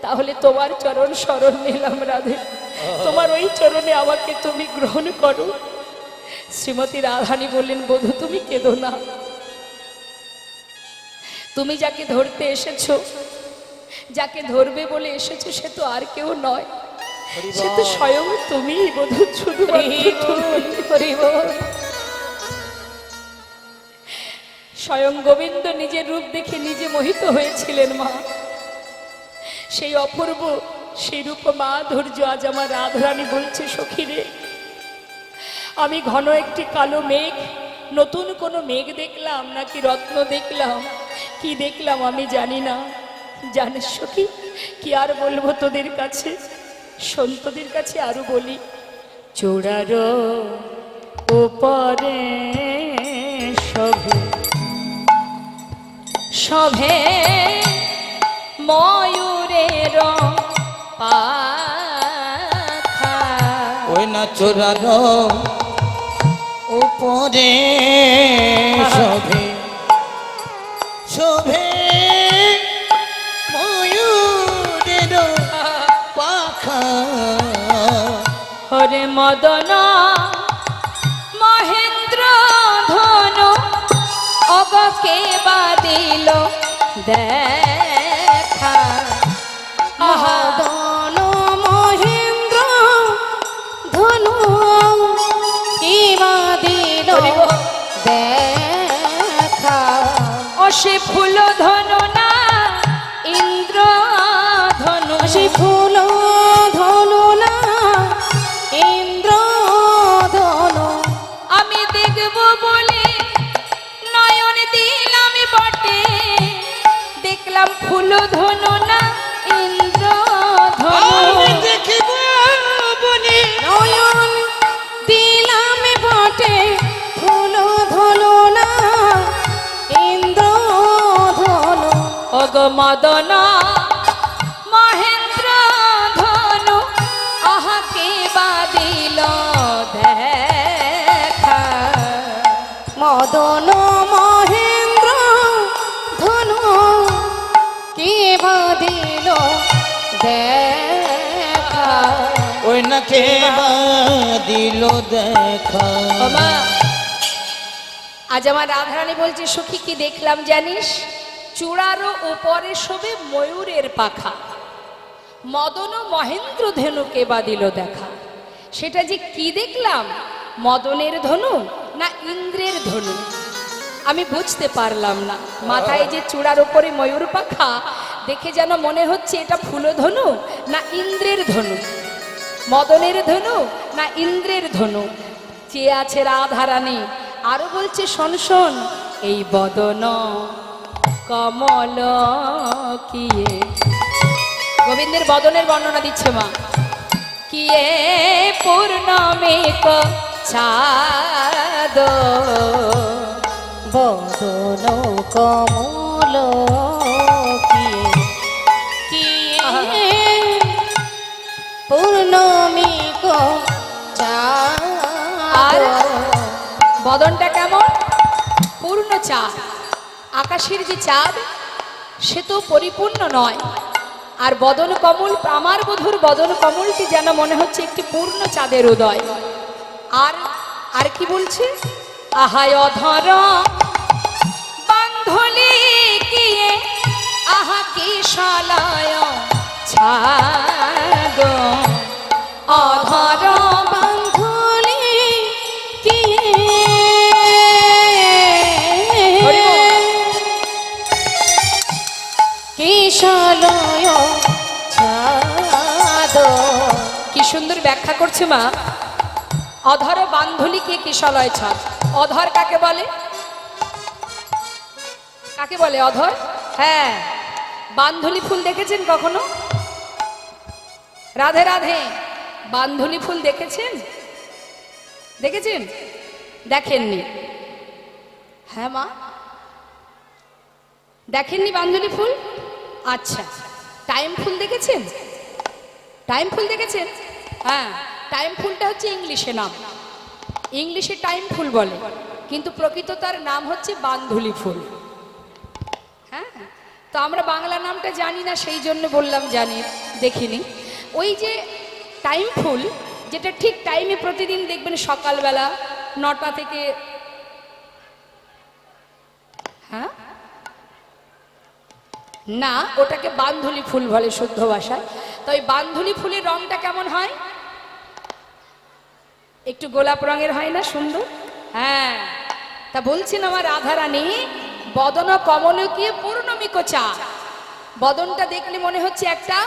তাহলে তোমার চরণ শরণ নিলাম রাধে, তোমার ওই চরণে আমাকে তুমি গ্রহণ করো। শ্রীমতী রাধারানী বললেন, বধূ তুমি কেঁদো না, তুমি যাকে ধরতে এসেছো, যাকে ধরবে বলে এসেছো, সে তো আর কেউ নয়, সে তো স্বয়ং তুমি বধূ, শুধু স্বয়ং গোবিন্দ নিজের রূপ দেখে নিজে মোহিত হয়েছিলেন মা। সেই অপূর্ব সেই রূপ মাধুর্য আজ আমার রাধারানী বলছে, সখীরে আমি ঘন একটি কালো মেঘ, নতুন কোনো মেঘ দেখলাম নাকি রত্ন দেখলাম, কি দেখলাম আমি জানি না। জানিস সখী, কি আর বলবো তোদের কাছে, সন্তদের কাছে আরো বলি, চূড়ার উপরে শোভে শোভে ময়ূরের পাখা, ওই না চূড়ার উপরে শোভে শোভে ময়ূরের পাখা। হরে মদন মহেন্দ্র ধনু অগকে বাদিল দেখা, মদন মহেন্দ্র ধনু কিবা দিল দেখা, অসে ফুল ধনু না ইন্দ্র ধনু, সে ফুল ধনু না ইন্দ্র ধনু, আমি দেখব বলে নয়ন দিলাম বটে, দেখলাম ফুল ধনু না ইন্দ্র ধনু, দেখিব বলে নয়ন দিলাম বটে, ফুল ধনু না ইন্দ্র ধনু, অগ মদন মহেন্দ্র ধনু আহাকে বাদিল দেখা, মদন মহেন্দ্র ধনু কিবা দিল দেখা, ওই না কে দিল দেখা। বাবা আজ আমার রাধারানী বলছে, সখী কি দেখলাম জানিস? চূড়ারও উপরে শোভে ময়ূরের পাখা, মদন মহেন্দ্র ধনুকে বাদিল দেখা। সেটা যে কি দেখলাম, মদনের ধনু না ইন্দ্রের ধনু, আমি বুঝতে পারলাম না। মাথায় যে চূড়ার উপরে ময়ূর পাখা দেখে যেন মনে হচ্ছে এটা ফুলধনু না ইন্দ্রের ধনু, মদনের ধনু না ইন্দ্রের ধনু। চেয়ে আছে রাধারানী, আরো বলছে, শোন শোন, এই বদন কমল কিয়ে, গোবিন্দের বদনের বর্ণনা দিচ্ছে মা, কিয়ে পূর্ণমেক ছাদ, বদন কমল কিয়ে কিয়ে পূর্ণমিক আর চাঁদ, বদনটা কেমন? পূর্ণ চাঁদ, আকাশের যে চাঁদ সে তো পরিপূর্ণ নয়, আর বদন কমল, আমার বধূর বদন কমলটি যেন মনে হচ্ছে একটি পূর্ণ চাঁদের উদয়। আর আর কি বলছে, আহায় অধর বান্ধলি কিয়ে আহা কি শালায় ছাগ, অধর বান্ধলি কিয়ে হরি বল। কিশলয় ছাদ, কি সুন্দর ব্যাখ্যা করছে মা, অধর বান্ধুলিকে কিশলয় ছাদ। অধর কাকে বলে? কাকে বলে অধর? হ্যাঁ, বান্ধুলি ফুল দেখেছেন কখনো? রাধে রাধে, বান্ধুলি ফুল দেখেছেন? দেখেছেন? দেখেননি? হ্যাঁ মা, দেখেননি বান্ধুলি ফুল? আচ্ছা, টাইম ফুল দেখেছেন? টাইম ফুল দেখেছেন? হ্যাঁ, টাইম ফুলটা হচ্ছে ইংলিশে নাম, ইংলিশে টাইম ফুল বলে, কিন্তু প্রকৃত তার নাম হচ্ছে বান্ধুলি ফুল। হ্যাঁ, তো আমরা বাংলা নামটা জানি না, সেই জন্য বললাম জানি, দেখিনি। ওই যে টাইম ফুল, যেটা ঠিক টাইমে প্রতিদিন দেখবেন সকালবেলা 9টা থেকে, হ্যাঁ না, ওটাকে বান্ধুলি ফুল বলে শুদ্ধ ভাষায়। তো ওই বান্ধুলি ফুলের রংটা কেমন হয়? একটু গোলাপ রঙের হয় না, সুন্দর? হ্যাঁ, তা বলছেন আমার রাধারানী, বদন কমলকে পূর্ণমিক চা, বদনটা দেখলে মনে হচ্ছে একটা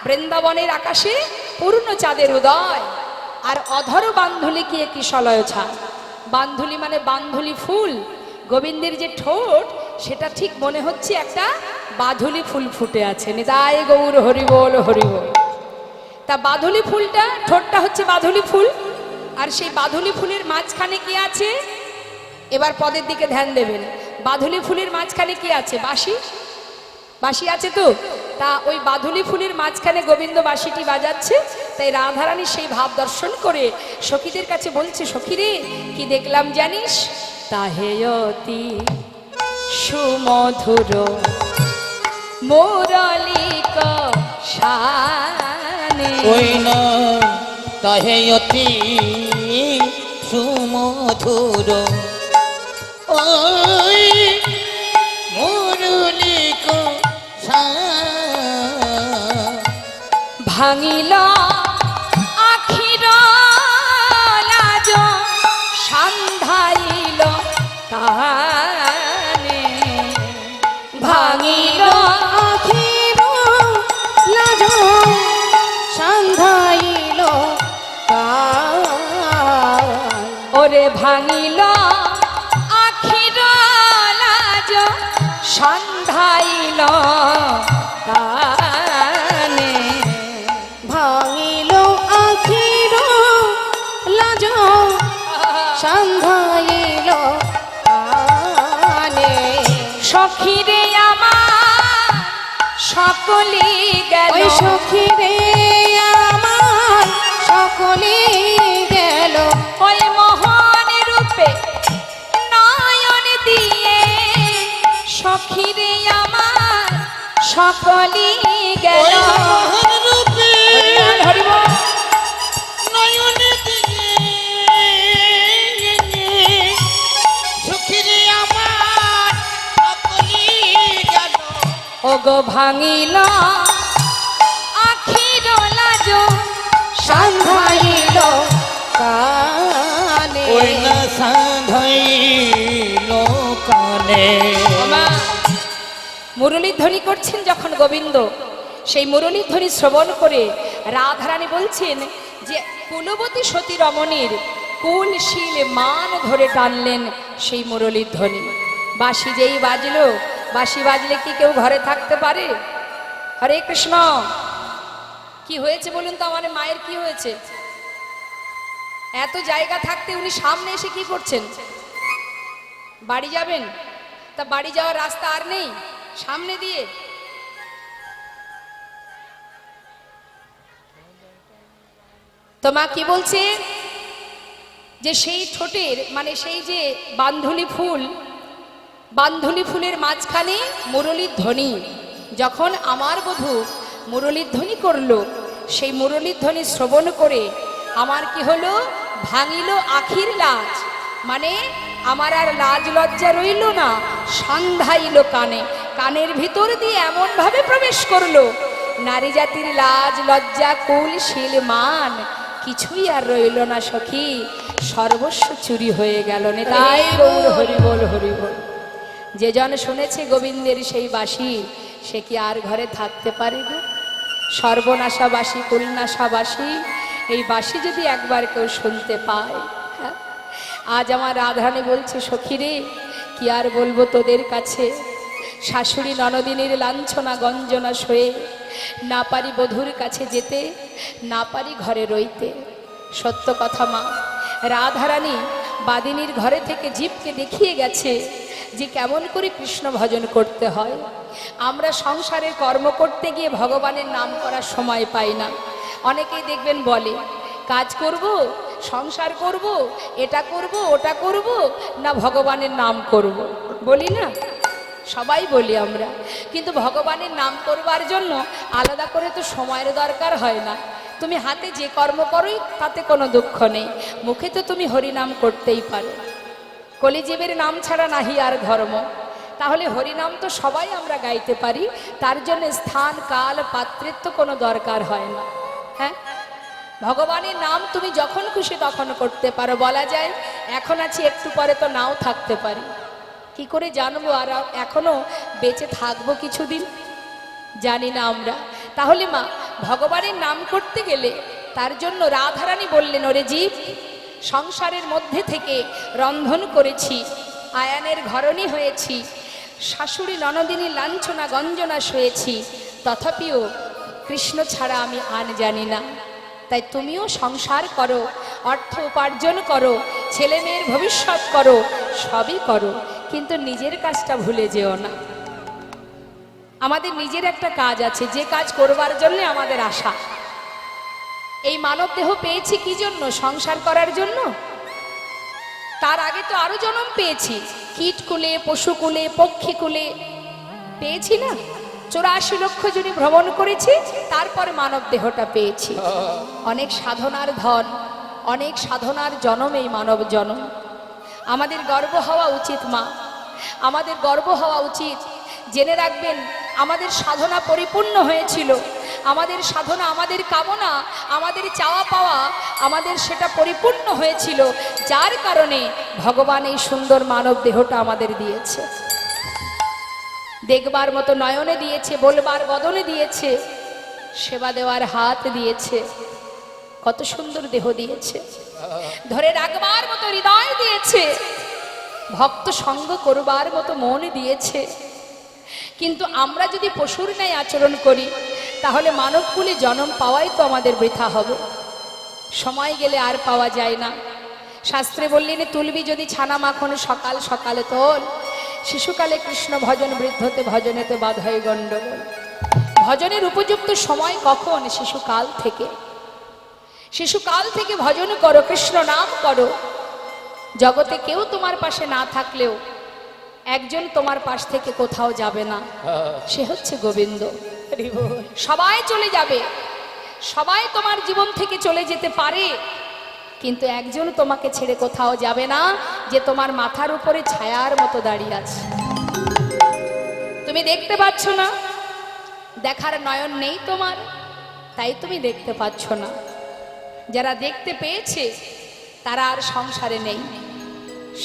বৃন্দাবনের আকাশে পূর্ণ চাঁদের উদয়, আর অধর বান্ধুলি কি একই সলয় ছা। বান্ধুলি মানে বান্ধুলি ফুল, গোবিন্দের যে ঠোঁট সেটা ঠিক মনে হচ্ছে একটা বাধুলি ফুল ফুটে আছে। নিতাই গৌর হরিবোল হরিবোল। তা বাধুলি ফুলটা, ঠোঁটটা হচ্ছে বাধুলি ফুল, আর সেই বাধুলি ফুলের মাঝখানে কি আছে? এবার পদের দিকে ধ্যান দেবেন। বাধুলি ফুলের মাঝখানে কি আছে? বাঁশি, বাঁশি আছে তো। তা ওই বাধুলি ফুলের মাঝখানে গোবিন্দ বাঁশিটি বাজাচ্ছে। তাই রাধারানী সেই ভাব দর্শন করে সখীদের কাছে বলছে, সখীরে কি দেখলাম জানিস? তাহে অতি সুমধুর মুরলিক শানে, ওই না তাহে অতি সুমধুর ওই মুরলিক ভাঙিল আখির লাজ সান্ধাইল কানে, ভাঙিল আখির লাজ সান্ধাইল কান। ওরে ভাঙিল আখির লাজ সান্ধাইল কানে, ভাঙিল আখির লাজ সান্ধাইল কানে। সখীরে আমার সকলি গেল, ওই সখীরে আমার সকলে গেল, ওই মোহন রূপে নয়ন দিয়ে, সখীরে আমার সকলি গেল। রূপে হরিবল, হরিবল। নয়ন দিয়ে সুখিরে আমার সকলি গেল। ওগো ভাঙিল আখির লাজ সান্ধাইল কানে। ওই না সান্ধাইল কানে। মুরলীধ্বনি করছেন যখন গোবিন্দ, সেই মুরলীধ্বনি শ্রবণ করে রাধারানী বলছেন যে কুলবতী সতী রমণীর কুলশীল মান ধরে টানলেন সেই মুরলীধ্বনি। বাঁশি যেই বাজলো, বাঁশি বাজলে কি কেউ ঘরে থাকতে পারে? হরে কৃষ্ণ। কি হয়েছে বলুন তো, আমার মায়ের কি হয়েছে? এত জায়গা থাকতে উনি সামনে এসে কি করছেন? বাড়ি যাবেন? তা বাড়ি যাওয়ার রাস্তা আর নেই, সামনে দিয়ে। তো মা কি বলছে যে সেই ঠোঁটের মানে সেই যে বান্ধুলি ফুল, বান্ধুলি ফুলের মাঝখানে মুরলীর ধ্বনি। যখন আমার বধূ মুরলীর ধ্বনি করলো, সেই মুরলীর ধ্বনি শ্রবণ করে আমার কি হলো? ভাঙিল আখির লাজ, মানে আমার আর লাজ লজ্জা রইল না, সন্ধাইল কানে, কানের ভিতর দিয়ে এমন ভাবে প্রবেশ করলো, নারী জাতির লাজ লজ্জা কুল শীল মান কিছুই আর রইল না সখী, সর্বস্ব চুরি হয়ে গেল। নেতাই গৌর হরিবোল হরিবোল। যে জন শুনেছে গোবিন্দের সেই বাঁশি, সে কি আর ঘরে থাকতে পারে গো? সর্বনাশাবাসী কুলনাশাবাসী এই বাঁশি যদি একবার কেউ শুনতে পায়। হ্যাঁ, আজ আমার রাধারানী বলছে, সখীরে কি আর বলবো তোদের কাছে, শাশুড়ি ননদিনীর লাঞ্ছনা গঞ্জনা সয়ে না পারি বধূর কাছে যেতে, না পারি ঘরে রইতে। সত্য কথা মা, রাধারানী বাদিনীর ঘরে থেকে জীবকে দেখিয়ে গেছে যে কেমন করে কৃষ্ণ ভজন করতে হয়। আমরা সংসারের কর্ম করতে গিয়ে ভগবানের নাম করার সময় পাই না। অনেকেই দেখবেন বলে কাজ করব, সংসার করব, এটা করব, ওটা করব, না ভগবানের নাম করব, বলি না? সবাই বলি আমরা, কিন্তু ভগবানের নাম করবার জন্য আলাদা করে তো সময়ের দরকার হয় না। তুমি হাতে যে কর্ম করোই তাতে কোনো দুঃখ নেই, মুখে তো তুমি হরিনাম করতেই পারো। কলিজীবের নাম ছাড়া নাহি আর ধর্ম। তাহলে হরিনাম তো সবাই আমরা গাইতে পারি, তার জন্য স্থান কাল পাত্রের তো কোনো দরকার হয় না। হ্যাঁ, ভগবানের নাম তুমি যখন খুশি তখন করতে পারো। বলা যায় এখন আছি, একটু পরে তো নাও থাকতে পারি। কি করে জানবো আর এখনো বেঁচে থাকবো কিছুদিন? জানি না আমরা। তাহলে মা, ভগবানের নাম করতে গেলে তার জন্য রাধারানী বললেন, ওরে জীব, সংসারের মধ্যে থেকে রন্ধন করেছি, আয়ানের ঘরণী হয়েছি, শাশুড়ি ননদিনী লাঞ্ছনা গঞ্জনা সয়েছি, তথাপিও কৃষ্ণ ছাড়া আমি আন জানি না। তাই তুমিও সংসার করো, অর্থ উপার্জন করো, ছেলে মেয়ের ভবিষ্যৎ করো, সবই করো, কিন্তু নিজের কাজটা ভুলে যেও না। আমাদের নিজের একটা কাজ আছে, যে কাজ করবার জন্য আমাদের আশা। এই মানব দেহ পেয়েছি কি জন্য? সংসার করার জন্য। তার আগে তো আরো জন্ম পেয়েছি, কীটকুলে, পশুকুলে, পক্ষীকুলে পেয়েছি না? 84 লক্ষ জনই ভ্রমণ করেছি, তারপর মানব দেহটা পেয়েছি। অনেক সাধনার ধন, অনেক সাধনার জনম এই মানব জনম। আমাদের গর্ব হওয়া উচিত মা, আমাদের গর্ব হওয়া উচিত। জেনে রাখবেন, আমাদের সাধনা পরিপূর্ণ হয়েছিল, আমাদের সাধনা, আমাদের কামনা, আমাদের চাওয়া পাওয়া, আমাদের সেটা পরিপূর্ণ হয়েছিল, যার কারণে ভগবান এই সুন্দর মানব দেহটা আমাদের দিয়েছে। দেখবার মতো নয়নে দিয়েছে, বলবার বদনে দিয়েছে, সেবা দেওয়ার হাত দিয়েছে, কত সুন্দর দেহ দিয়েছে, ধরে রাখবার মতো হৃদয় দিয়েছে, ভক্ত সঙ্গ করবার মতো মন দিয়েছে। কিন্তু আমরা যদি পশুর ন্যায় আচরণ করি, তাহলে মানবকুলে জন্ম পাওয়াই তো আমাদের বৃথা হবে। সময় গেলে আর পাওয়া যায় না। শাস্ত্রে বললেন, তুলবি যদি ছানা মাখন সকাল সকালে তোল, শিশুকালে কৃষ্ণ ভজন, বৃদ্ধতে ভজনেতে বাদ হয় গণ্ডগোল। ভজনের উপযুক্ত সময় কখন? শিশুকাল থেকে। শিশুকাল থেকে ভজন করো, কৃষ্ণ নাম করো। জগতে কেউ তোমার পাশে না থাকলেও একজন তোমার পাশ থেকে কোথাও যাবে না, সে হচ্ছে গোবিন্দ। সবাই চলে যাবে, সবাই তোমার জীবন থেকে চলে যেতে পারে, কিন্তু একজন তোমাকে ছেড়ে কোথাও যাবে না, যে তোমার মাথার উপরে ছায়ার মতো দাঁড়িয়ে আছে। তুমি দেখতে পাচ্ছ না, দেখার নয়ন নেই তোমার, তাই তুমি দেখতে পাচ্ছ না। যারা দেখতে পেয়েছে তারা আর সংসারে নেই,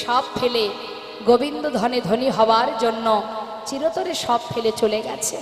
সব ফেলে গোবিন্দ ধনে ধনী হওয়ার জন্য চিরতরে সব ফেলে চলে গেছে।